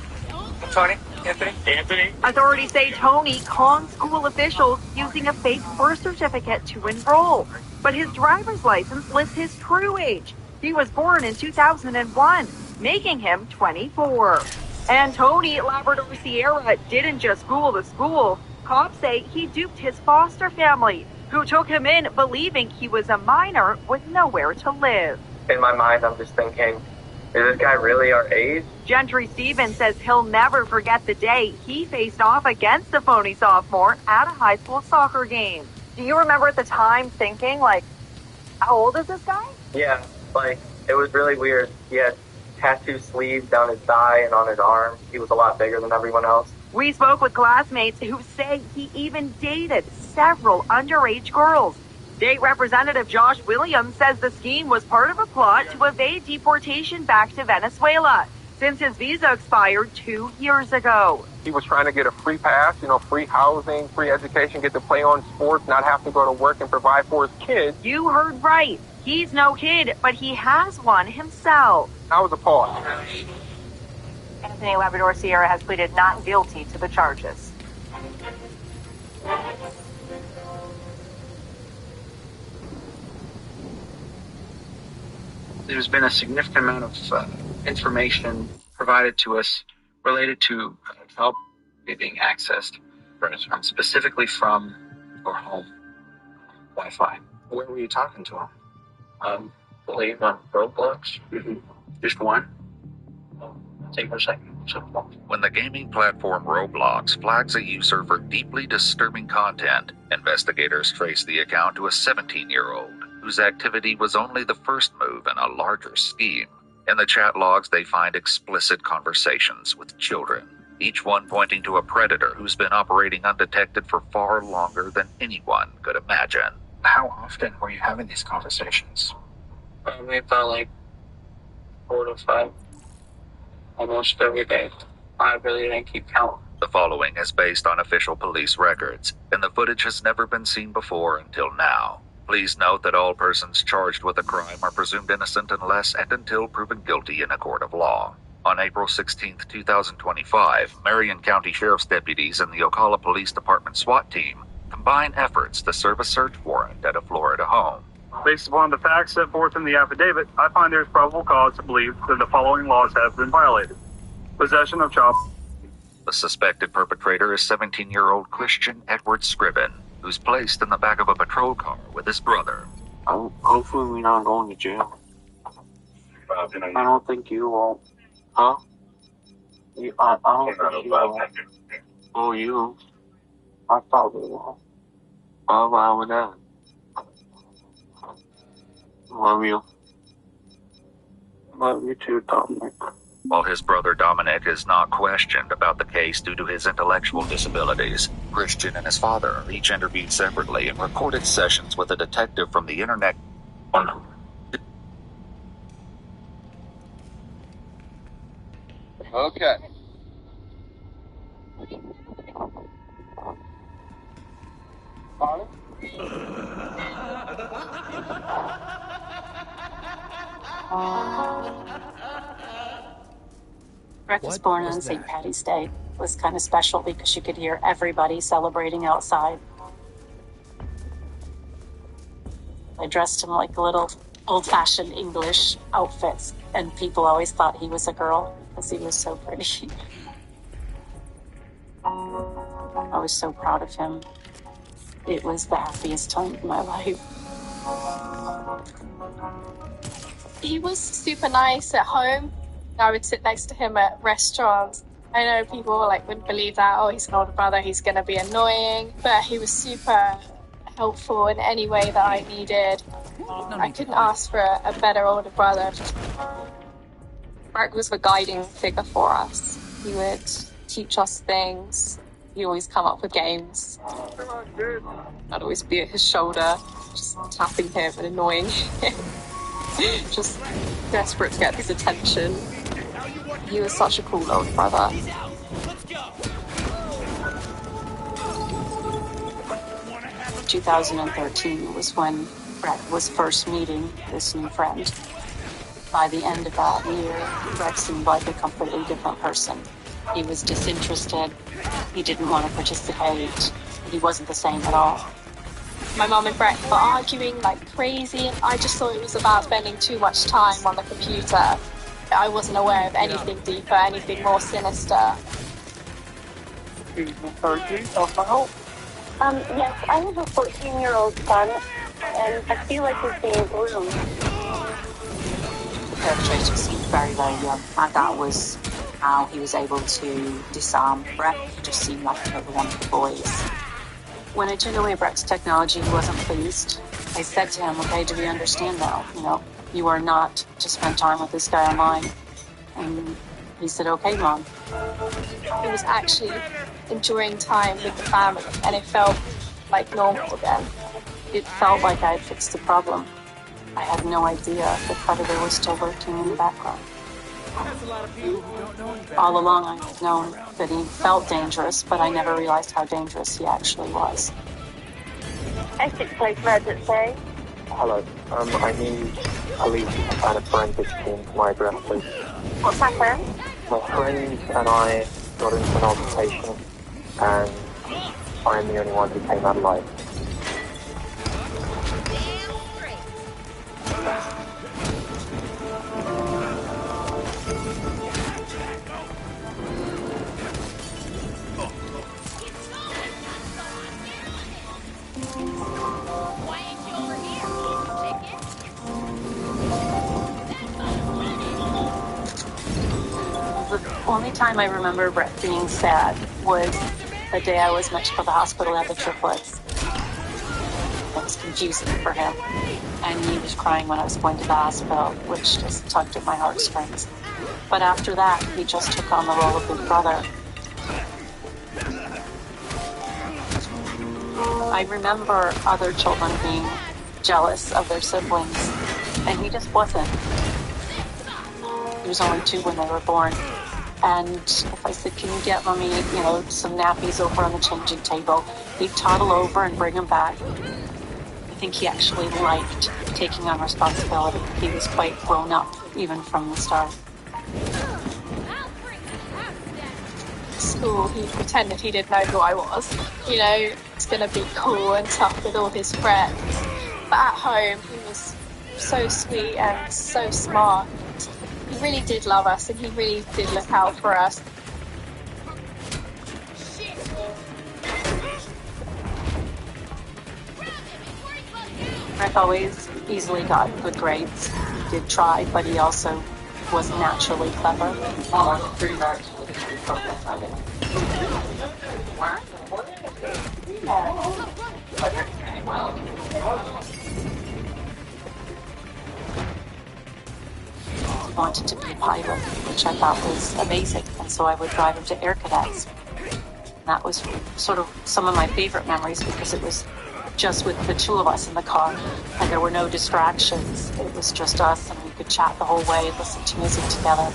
Tony? Anthony? Anthony?
Authorities say Tony conned school officials using a fake birth certificate to enroll. But his driver's license lists his true age. He was born in 2001, making him 24. And Tony Labrador Sierra didn't just fool the school. Cops say he duped his foster family, who took him in believing he was a minor with nowhere to live.
In my mind, I'm just thinking, is this guy really our age?
Gentry Stevens says he'll never forget the day he faced off against the phony sophomore at a high school soccer game. Do you remember at the time thinking, like, how old is this guy?
Yeah, like, it was really weird. He had tattoo sleeves down his thigh and on his arm. He was a lot bigger than everyone else.
We spoke with classmates who say he even dated several underage girls. State Representative Josh Williams says the scheme was part of a plot to evade deportation back to Venezuela, since his visa expired 2 years ago.
He was trying to get a free pass, free housing, free education, get to play on sports, not have to go to work and provide for his kids.
You heard right. He's no kid, but he has one himself.
I was appalled.
Anthony Labrador Sierra has pleaded not guilty to the charges.
There's been a significant amount of information provided to us related to help being accessed, specifically from your home Wi-Fi. Where were you talking to him?
I believe on Roblox.
Just one? Take a second.
When the gaming platform Roblox flags a user for deeply disturbing content, investigators trace the account to a 17-year-old whose activity was only the first move in a larger scheme. In the chat logs, they find explicit conversations with children, each one pointing to a predator who's been operating undetected for far longer than anyone could imagine.
How often were you having these conversations?
Probably about 4 to 5. Almost every day. I really didn't keep count.
The following is based on official police records, and the footage has never been seen before until now. Please note that all persons charged with a crime are presumed innocent unless and until proven guilty in a court of law. On April 16, 2025, Marion County Sheriff's deputies and the Ocala Police Department SWAT team combine efforts to serve a search warrant at a Florida home.
Based upon the facts set forth in the affidavit, I find there is probable cause to believe that the following laws have been violated. Possession of child.
The suspected perpetrator is 17-year-old Christian Edward Scriven, who's placed in the back of a patrol car with his brother.
Hopefully we're not going to jail. I don't think you will. Huh? I don't think you will. Oh, you? I probably will. Why would that? Love you. Love you too, Dominic.
While his brother Dominic is not questioned about the case due to his intellectual disabilities, Christian and his father are each interviewed separately in recorded sessions with a detective from the internet.
Okay.
Brett was born on St. Patty's Day. It was kind of special because you could hear everybody celebrating outside. I dressed him like little old-fashioned English outfits, and people always thought he was a girl because he was so pretty. I was so proud of him. It was the happiest time of my life.
He was super nice at home. I would sit next to him at restaurants. I know people wouldn't believe that, oh, he's an older brother, he's going to be annoying. But he was super helpful in any way that I needed. I couldn't ask for a better older brother. Mark was the guiding figure for us. He would teach us things. He'd always come up with games. I'd always be at his shoulder, just tapping him and annoying him. Just desperate to get his attention. He was such a cool older brother.
2013 was when Brett was first meeting this new friend. By the end of that year, Brett seemed like a completely different person. He was disinterested. He didn't want to participate. He wasn't the same at all.
My mom and Brett were arguing like crazy. I just thought it was about spending too much time on the computer. I wasn't aware of anything deeper, anything more sinister.
Yes, I have a 14-year-old son, and I feel like he's being groomed.
The perpetrator seemed very, very young, and that was how he was able to disarm Brett. He just seemed like another one of the boys. When I took away Brett's technology, he wasn't pleased. I said to him, okay, do we understand now? You know, you are not to spend time with this guy online. And he said, okay, Mom.
It was actually enjoying time with the family, and it felt like normal again.
It felt like I had fixed the problem. I had no idea the predator was still lurking in the background. All along I had known that he felt dangerous, but I never realized how dangerous he actually was.
Essex Place Resident say.
Hello, I need police and a forensics team to my address, please.
What's happened?
My friend and I got into an altercation, and I'm the only one who came out alive.
The only time I remember Brett being sad was the day I was met for the hospital at the triplets. It was confusing for him, and he was crying when I was going to the hospital, which just tugged at my heartstrings. But after that, he just took on the role of big brother. I remember other children being jealous of their siblings, and he just wasn't. He was only 2 when they were born. And if I said, can you get Mommy, some nappies over on the changing table, he'd toddle over and bring them back. I think he actually liked taking on responsibility. He was quite grown up, even from the start.
At school, he pretended he didn't know who I was. He's going to be cool and tough with all his friends. But at home, he was so sweet and so smart. He really did love us, and he really did look out for us.
Rick always easily got good grades. He did try, but he also was naturally clever. He wanted to be a pilot, which I thought was amazing, and so I would drive him to Air Cadets. And that was sort of some of my favorite memories, because it was just with the 2 of us in the car, and there were no distractions. It was just us, and we could chat the whole way and listen to music together.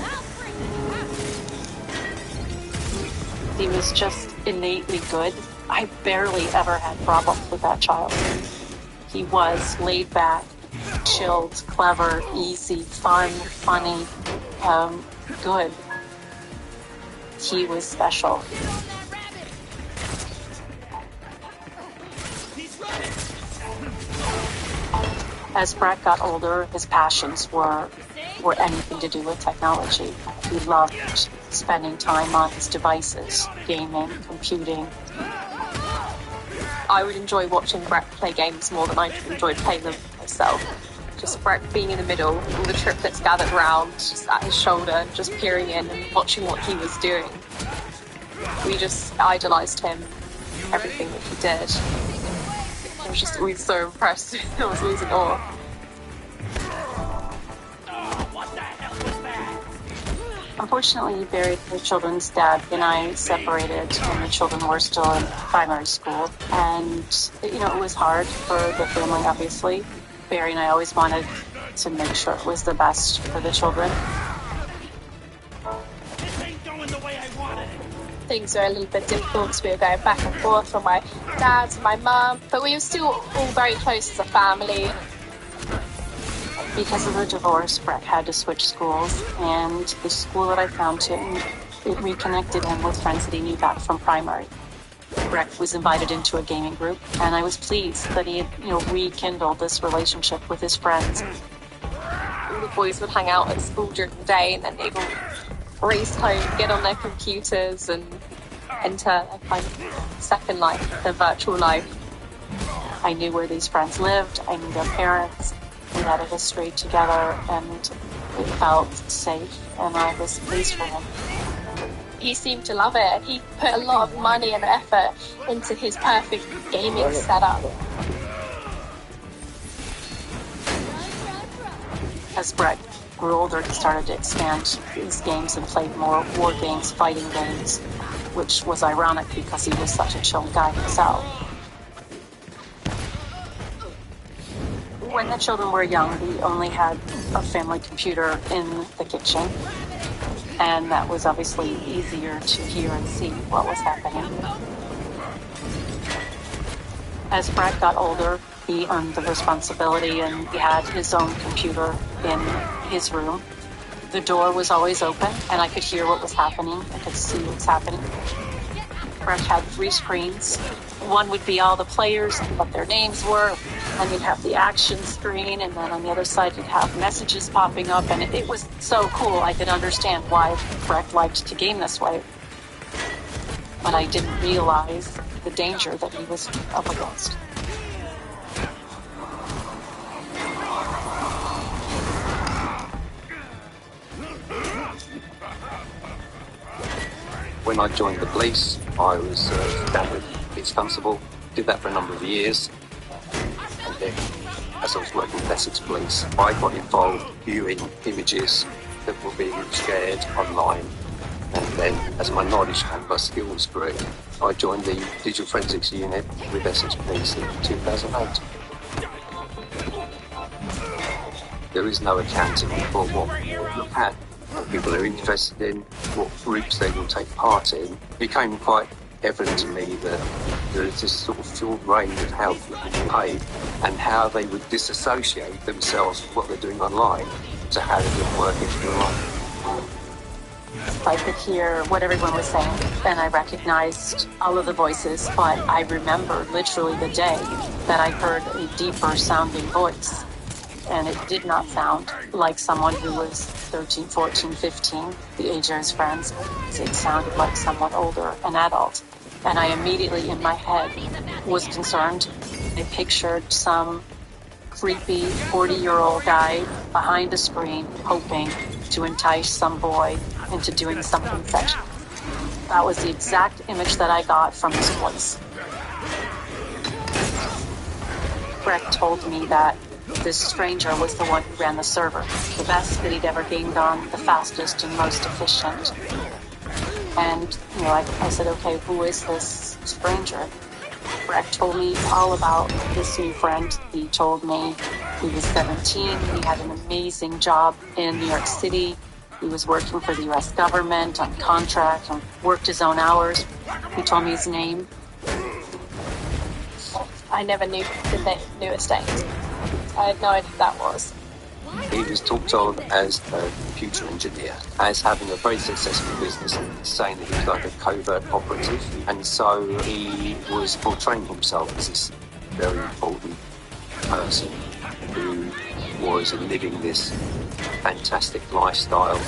He was just innately good. I barely ever had problems with that child. He was laid back, chilled, clever, easy, fun, funny, good. He was special. As Brett got older, his passions were anything to do with technology. He loved spending time on his devices, gaming, computing.
I would enjoy watching Brett play games more than I enjoyed playing them myself. Just Brett being in the middle, all the triplets gathered round, just at his shoulder, just peering in and watching what he was doing. We just idolized him, everything that he did. I was just always so impressed. I was always in awe.
Unfortunately, he buried the children's dad and I separated when the children were still in primary school. And, it was hard for the family, obviously. Barry and I always wanted to make sure it was the best for the children.
This ain't going the way I wanted it.
things were a little bit difficult because we were going back and forth from my dad to my mum, but we were still all very close as a family.
Because of the divorce, Breck had to switch schools, and the school that I found him, it reconnected him with friends that he knew back from primary. Breck was invited into a gaming group, and I was pleased that he had, rekindled this relationship with his friends.
All the boys would hang out at school during the day, and then they'd all race home, get on their computers, and enter a kind of second life, their virtual life. I knew where these friends lived, I knew their parents, we had a history together, and it felt safe, and I was pleased for him. He seemed to love it. He put a lot of money and effort into his perfect gaming setup.
As Breck grew older, he started to expand his games and played more war games, fighting games, which was ironic because he was such a chill guy himself. When the children were young, we only had a family computer in the kitchen, and that was obviously easier to hear and see what was happening. As Breck got older, he earned the responsibility, and he had his own computer in his room. The door was always open, and I could hear what was happening. I could see what was happening. Breck had 3 screens. One would be all the players and what their names were, and you'd have the action screen, and then on the other side you'd have messages popping up, and it was so cool. I could understand why Breck liked to game this way. But I didn't realize the danger that he was up against.
When I joined the police, I was standard police constable. Did that for a number of years. And then, as I was working with Essex Police, I got involved viewing images that were being shared online. And then, as my knowledge and my skills grew, I joined the Digital Forensics Unit with Essex Police in 2008. There is no accounting for what you look at, what people are interested in, what groups they will take part in. It became quite evident to me that there is this sort of full range of how people behave and how they would disassociate themselves from what they're doing online to how they would work in real life.
I could hear what everyone was saying, and I recognized all of the voices, but I remember literally the day that I heard a deeper sounding voice. And it did not sound like someone who was 13, 14, 15, the age of his friends. It sounded like someone older, an adult. And I immediately, in my head, was concerned. I pictured some creepy 40-year-old guy behind a screen hoping to entice some boy into doing something sexual. That was the exact image that I got from his voice. Breck told me that this stranger was the one who ran the server, the best that he'd ever gamed on, the fastest and most efficient. And, I said, okay, who is this stranger? Breck told me all about this new friend. He told me he was 17, he had an amazing job in New York City. He was working for the U.S. government on contract and worked his own hours. He told me his name.
I never knew the newest name. I had no idea who that was.
He was talked of as a computer engineer, as having a very successful business, and saying that he was like a covert operative. And so he was portraying himself as this very important person who was living this fantastic lifestyle.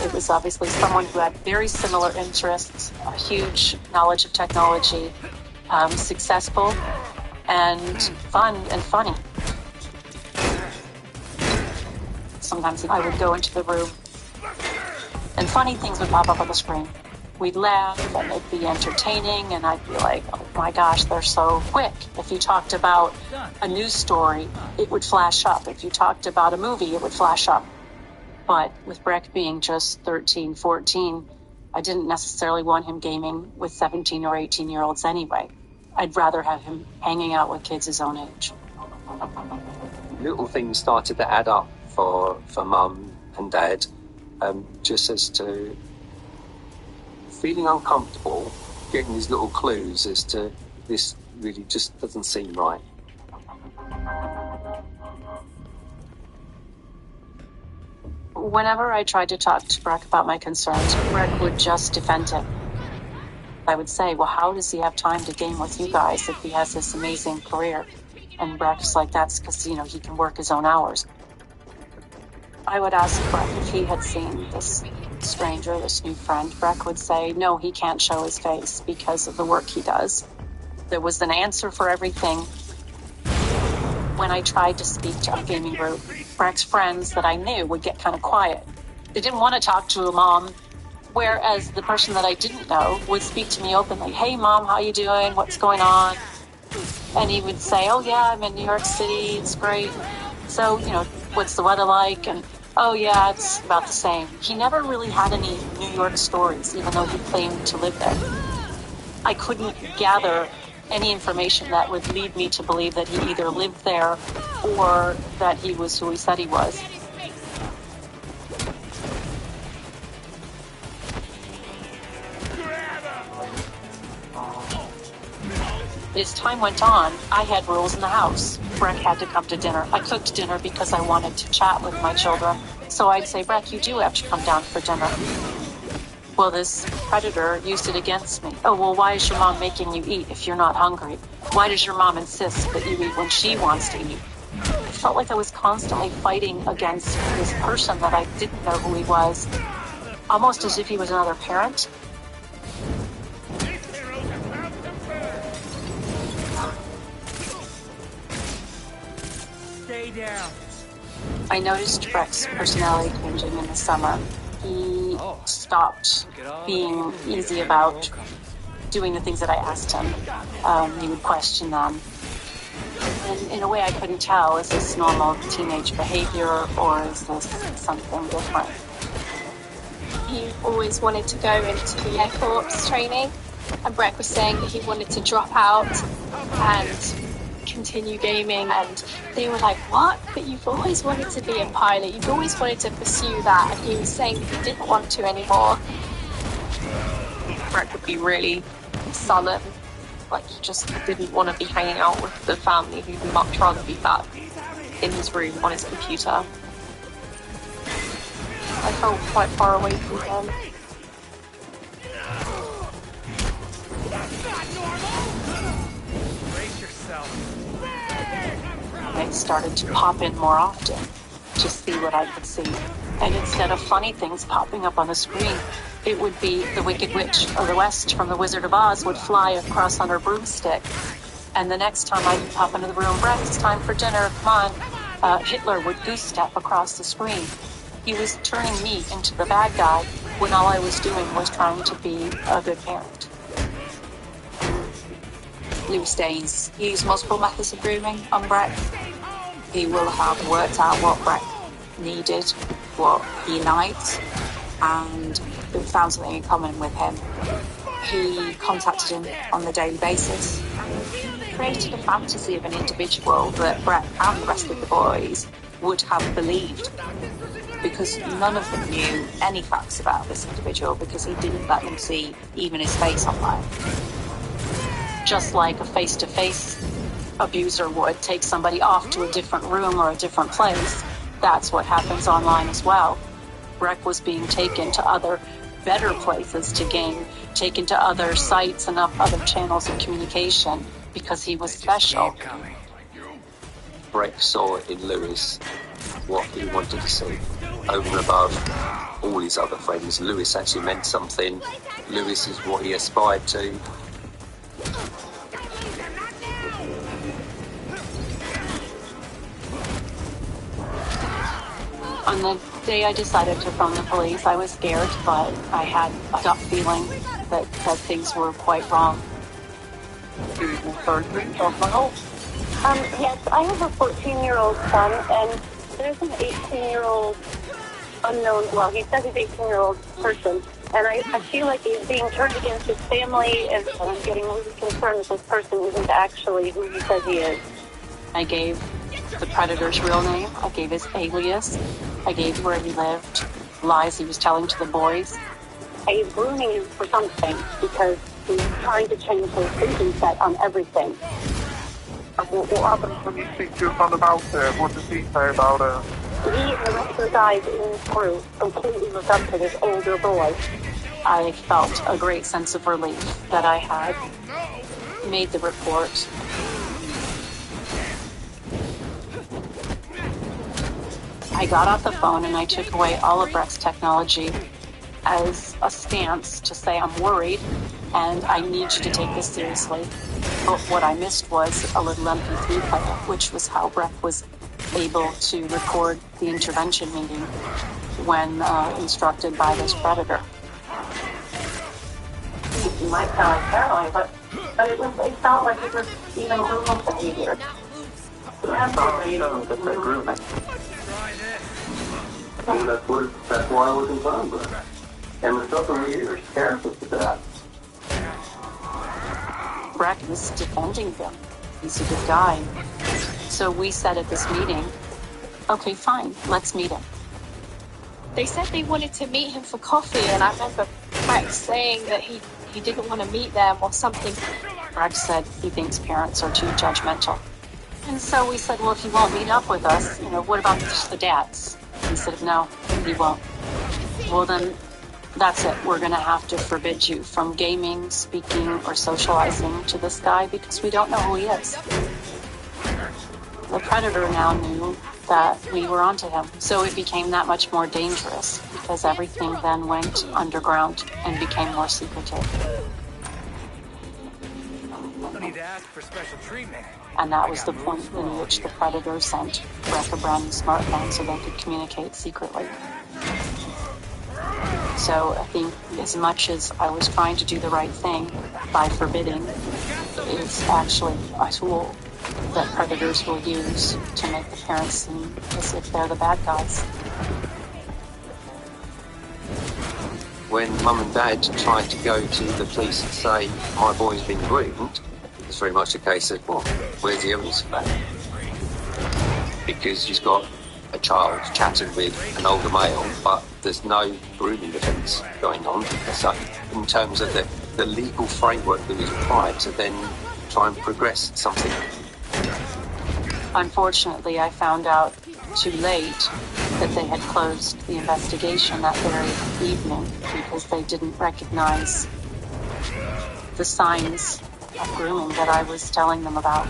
It was obviously someone who had very similar interests, a huge knowledge of technology, successful, and fun and funny. Sometimes I would go into the room and funny things would pop up on the screen. We'd laugh and it'd be entertaining, and I'd be like, oh my gosh, they're so quick. If you talked about a news story, it would flash up. If you talked about a movie, it would flash up. But with Breck being just 13, 14, I didn't necessarily want him gaming with 17 or 18-year-olds anyway. I'd rather have him hanging out with kids his own age.
Little things started to add up for Mum and Dad, just as to feeling uncomfortable, getting these little clues as to this really just doesn't seem right.
Whenever I tried to talk to Breck about my concerns, Breck would just defend him. I would say, well, how does he have time to game with you guys if he has this amazing career? And Breck's like, that's because, he can work his own hours. I would ask Breck if he had seen this stranger, this new friend. Breck would say, no, he can't show his face because of the work he does. There was an answer for everything. When I tried to speak to a gaming group, Breck's friends that I knew would get kind of quiet. They didn't want to talk to a mom, whereas the person that I didn't know would speak to me openly. Hey, Mom, how you doing? What's going on? And he would say, oh, yeah, I'm in New York City. It's great. So, what's the weather like? And, oh, yeah, it's about the same. He never really had any New York stories, even though he claimed to live there. I couldn't gather any information that would lead me to believe that he either lived there or that he was who he said he was. As time went on, I had rules in the house. Breck had to come to dinner. I cooked dinner because I wanted to chat with my children. So I'd say, Breck, you do have to come down for dinner. Well, this predator used it against me. Oh, well, why is your mom making you eat if you're not hungry? Why does your mom insist that you eat when she wants to eat? I felt like I was constantly fighting against this person that I didn't know who he was, almost as if he was another parent.
Stay down.
I noticed Breck's personality changing in the summer. He stopped being easy about doing the things that I asked him. He would question them. And in a way I couldn't tell, is this normal teenage behavior or is this something different?
He always wanted to go into the Air Corps training, and Breck was saying that he wanted to drop out and continue gaming, and they were like, what? But you've always wanted to be a pilot, you've always wanted to pursue that, and he was saying that he didn't want to anymore.
Breck would be really sullen, like he just didn't want to be hanging out with the family. He'd much rather be back in his room on his computer. I felt quite far away from him.
Brace yourself.
I started to pop in more often to see what I could see. And instead of funny things popping up on the screen, it would be the Wicked Witch of the West from The Wizard of Oz would fly across on her broomstick. And the next time I would pop into the room, Breck, it's time for dinner, come on. Hitler would goose step across the screen. He was turning me into the bad guy when all I was doing was trying to be a good parent. Louis Daines used multiple methods of grooming on Breck. He will have worked out what Breck needed, what he liked, and found something in common with him. He contacted him on a daily basis and created a fantasy of an individual that Breck and the rest of the boys would have believed, because none of them knew any facts about this individual because he didn't let them see even his face online. Just like a face-to-face abuser would take somebody off to a different room or a different place, that's what happens online as well. Breck was being taken to other better places to game, taken to other sites and other channels of communication because he was special.
Breck saw in Louis what he wanted to see. Over and above all his other friends, Louis actually meant something. Louis is what he aspired to.
On the day I decided to phone the police, I was scared, but I had a gut feeling that things were quite wrong.
Yes, I have a 14-year-old son, and there's an 18-year-old unknown, well, he says he's 18-year-old person, and I feel like he's being turned against his family, and I'm getting really concerned that this person isn't actually who he says he is.
I gave the predator's real name, I gave his alias, I gave where he lived, lies he was telling to the boys.
he's grooming him for something because he's trying to change his thinking set on everything.
What happened when you speak to your son about it? What does he say about it?
He and the rest of the guys in his crew completely looked up to this older boy.
I felt a great sense of relief that I had made the report. I got off the phone and I took away all of Brett's technology as a stance to say I'm worried and I need you to take this seriously. But what I missed was a little MP3 player, which was how Brett was able to record the intervention meeting when instructed by this predator.
You might sound like paranoid, but it felt like it was even grooming behavior.
Grooming.
And that's why I was concerned with it. And the stuff over here scares us to death.
Brett was defending him. He's a good guy. So we said at this meeting, okay, fine, let's meet him.
They said they wanted to meet him for coffee, and I remember Rex saying that he didn't want to meet them or something.
Rex said he thinks parents are too judgmental. And so we said, well, if he won't meet up with us, what about just the dads? He said, no, he won't. Well, then that's it. We're going to have to forbid you from gaming, speaking, or socializing to this guy because we don't know who he is. The predator now knew that we were onto him, so it became that much more dangerous because everything then went underground and became more secretive.
No need to ask for special treatment.
And that was the point in which the predator sent Brett a brand new smartphone so they could communicate secretly. So I think as much as I was trying to do the right thing by forbidding, it's actually a tool that predators will use to make the parents seem as if they're the bad guys.
When Mum and Dad tried to go to the police and say, my boy's been groomed, it's very much a case of, well, where's the evidence for that? Because you've got a child chatting with an older male, but there's no grooming defence going on. So in terms of the legal framework that is required to then try and progress something.
Unfortunately, I found out too late that they had closed the investigation that very evening because they didn't recognize the signs of grooming that I was telling them about.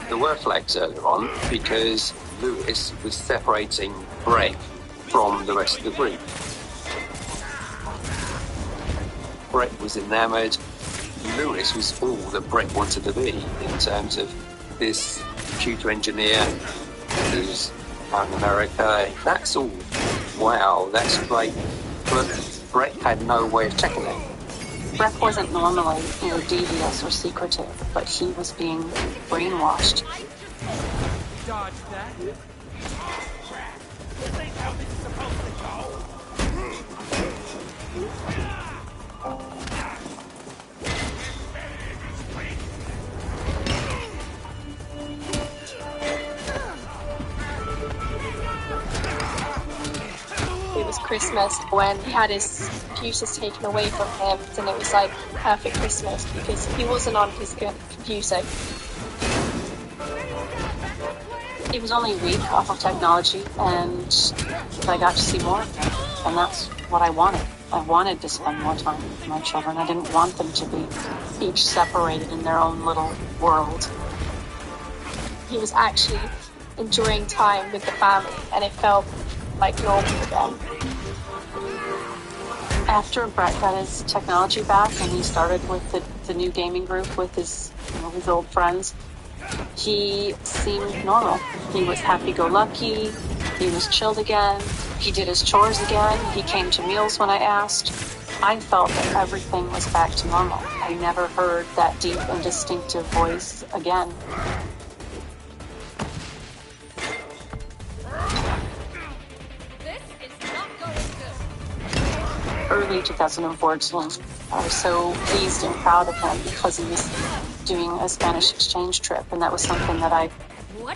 There were flags earlier on because Lewis was separating Brett from the rest of the group. Brett was enamoured. Lewis was all that Brett wanted to be in terms of this computer engineer who's out in America. That's all. Wow, that's great. But Brett had no way of checking it.
Brett wasn't normally, devious or secretive, but he was being brainwashed.
Dodge that. This ain't how this is supposed to go.
It was Christmas when he had his computers taken away from him, and it was like perfect Christmas because he wasn't on his computer.
He was only a week off of technology, and I got to see more of him, and that's what I wanted. I wanted to spend more time with my children. I didn't want them to be each separated in their own little world.
He was actually enjoying time with the family, and it felt like normal again.
After Brett got his technology back and he started with the new gaming group with his old friends, he seemed normal. He was happy-go-lucky. He was chilled again. He did his chores again. He came to meals when I asked. I felt that everything was back to normal. I never heard that deep and distinctive voice again. Early 2014, I was so pleased and proud of him because he was doing a Spanish exchange trip, and that was something that I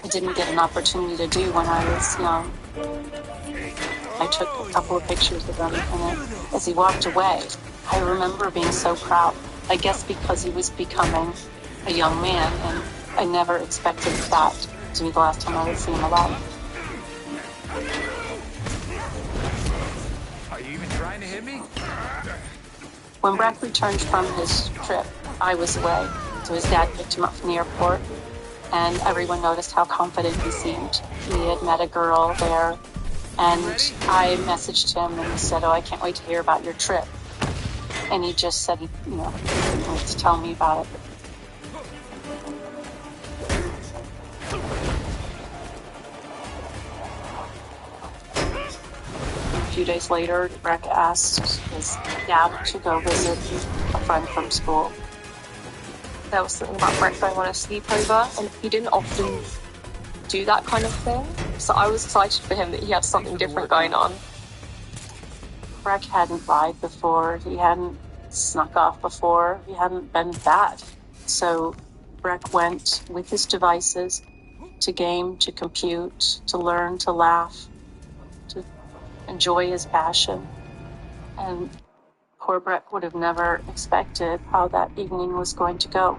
didn't get an opportunity to do when I was young. I took a couple of pictures of him, and as he walked away, I remember being so proud. I guess because he was becoming a young man, and I never expected that to be the last time I would see him alive.
Are you even trying to hit me?
When Breck returned from his trip, I was away, so his dad picked him up from the airport, and everyone noticed how confident he seemed. He had met a girl there, and I messaged him and he said, "Oh, I can't wait to hear about your trip." And he just said, he didn't wait to tell me about it. A few days later, Breck asked his dad to go visit a friend from school.
There was something about Breck I want to sleep over, and he didn't often do that kind of thing. So I was excited for him that he had something different going on.
Breck hadn't lied before. He hadn't snuck off before. He hadn't been bad. So Breck went with his devices to game, to compute, to learn, to laugh, to enjoy his passion. And poor Breck would have never expected how that evening was going to go.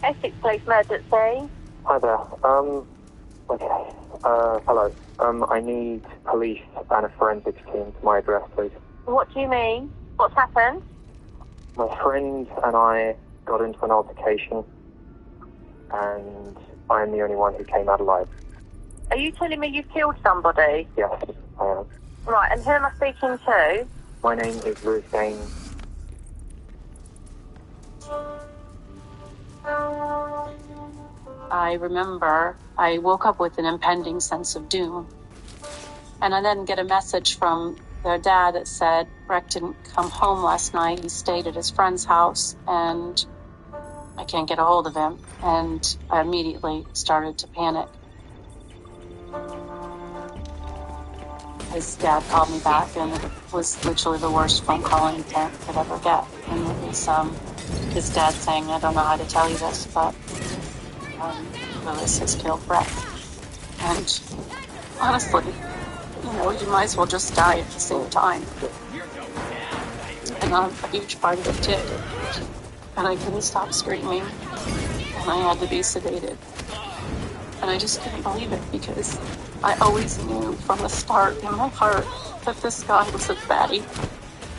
Essex Police Emergency.
Hi there. Okay. Hello. I need police and a forensics team to my address, please.
What do you mean? What's happened?
My friend and I got into an altercation, and I'm the only one who came out alive.
Are you telling me you've killed somebody?
Yes, I am.
Right, and who am I speaking to?
My name is Ruth Gaines.
I remember I woke up with an impending sense of doom. And I then get a message from their dad that said Breck didn't come home last night. He stayed at his friend's house, and I can't get a hold of him. And I immediately started to panic. His dad called me back, and it was literally the worst phone call any parent could ever get. And it was his dad saying, "I don't know how to tell you this, but Lewis has killed Breck." And honestly, you might as well just die at the same time. And I'm a huge part of it did. And I couldn't stop screaming, and I had to be sedated. And I just couldn't believe it, because I always knew from the start in my heart that this guy was a baddie,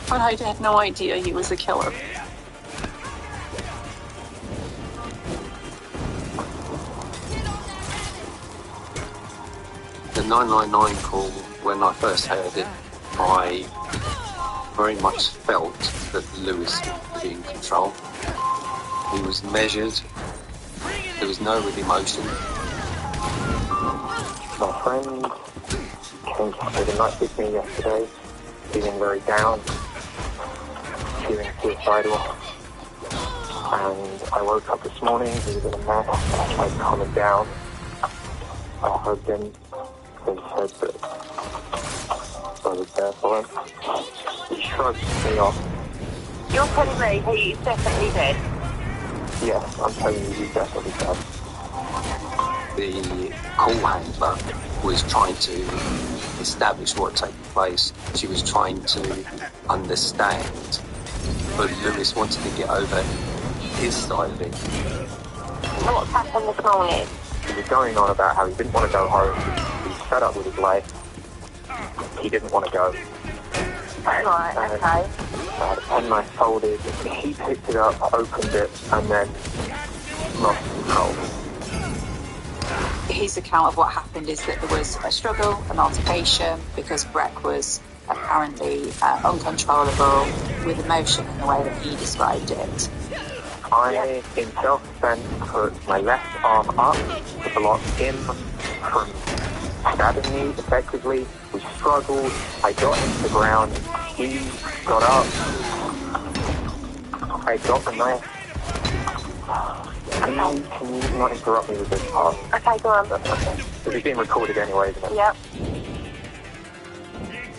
but I had no idea he was a killer.
The 999 call, when I first heard it, I very much felt that Lewis was in control. He was measured. There was no real emotion.
My friend came to spend the night with me yesterday, feeling very down, feeling suicidal. And I woke up this morning, he was in a mess. I tried to calm him down. I hugged him. He said that I was there for him. He shrugged me off.
You're telling me he's definitely dead?
Yes, I'm telling you, he's definitely dead.
The call handler was trying to establish what had taken place. She was trying to understand, but Lewis wanted to get over his side of it.
What's happened this morning?
He was going on about how he didn't want to go home. He was fed up with his life. He didn't want to go.
Right, okay.
I had a penknife folded. He picked it up, opened it, and then lost control.
His account of what happened is that there was a struggle, an altercation, because Breck was apparently uncontrollable with emotion in the way that he described it.
I, in self-defense, put my left arm up to block him from stabbing me effectively. We struggled. I got into the ground. He got up. I got the knife. Can you not interrupt me with this part?
Okay, go on.
This is being recorded anyway, isn't it?
Yep.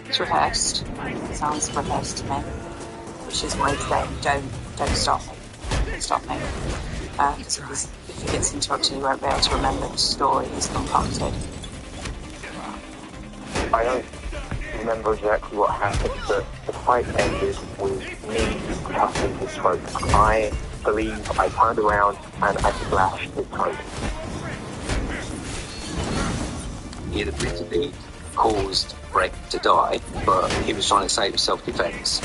It's rehearsed. It sounds rehearsed to me. which is why he's saying, don't stop me. Don't stop me. Because if he gets interrupted, he won't be able to remember the story he's concocted.
I don't remember exactly what happened, but the fight ended with me cutting his throat. I believe I turned around and I slashed his throat.
He had admittedly caused Breck to die, but he was trying to save self-defense.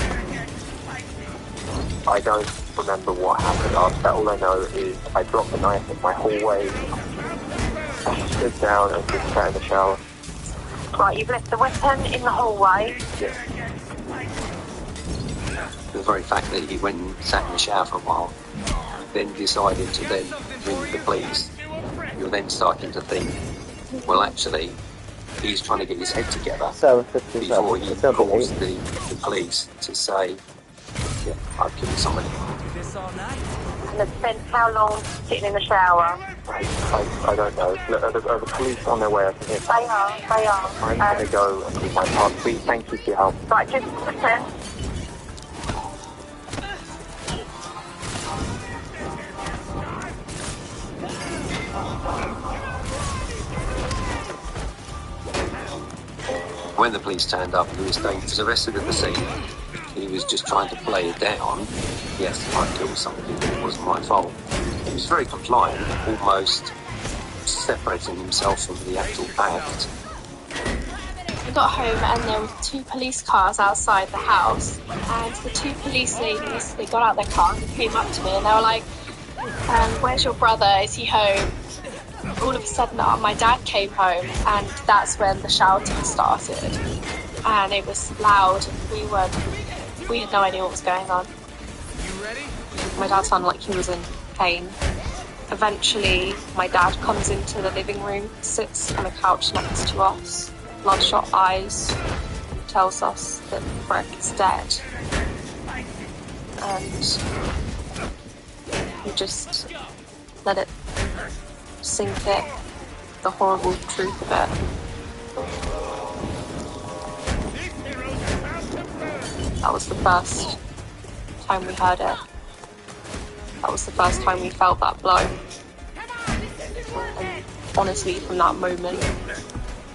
I don't remember what happened after that. All I know is I dropped the knife in my hallway, I stood down and just sat in the shower.
Right, you've left the weapon in the hallway.
Yeah.
The very fact that he went and sat in the shower for a while, then decided to then ring the police, you're then starting to think, well, actually, he's trying to get his head together before he calls the police to say, yeah, I've killed somebody.
And it's spent how long sitting in the shower?
I don't know. Are the police on their way? I think
They are.
I'm going to go and do my part. Please, thank you for your help.
Right, just listen.
When the police turned up, Lewis Danes was arrested at the scene. He was just trying to play it down. Yes, I killed somebody, it wasn't my fault. He was very compliant, almost separating himself from the actual act.
I got home and there were 2 police cars outside the house, and the 2 police ladies, they got out their car and came up to me and they were like, where's your brother? Is he home? All of a sudden my dad came home, and that's when the shouting started, and it was loud. We had no idea what was going on.
You ready?
My dad sounded like he was in pain. Eventually my dad comes into the living room, sits on a couch next to us, bloodshot eyes, tells us that Breck is dead, and we just let it sink in, the horrible truth of it. That was the first time we heard it. That was the first time we felt that blow. And honestly, from that moment,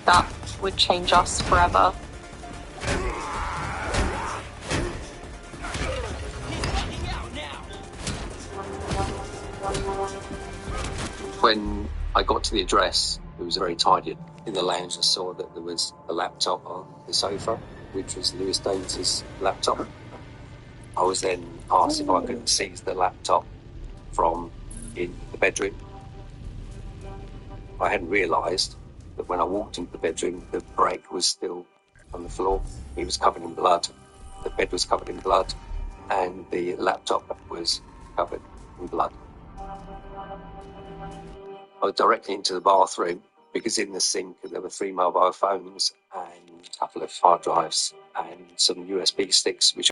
that would change us forever.
When I got to the address, it was very tidy. In the lounge, I saw that there was a laptop on the sofa, which was Lewis Danes' laptop. I was then asked if I could seize the laptop from in the bedroom. I hadn't realised that when I walked into the bedroom, the Breck was still on the floor. He was covered in blood. The bed was covered in blood, and the laptop was covered in blood. I was directly into the bathroom because in the sink there were 3 mobile phones and a couple of hard drives and some USB sticks, which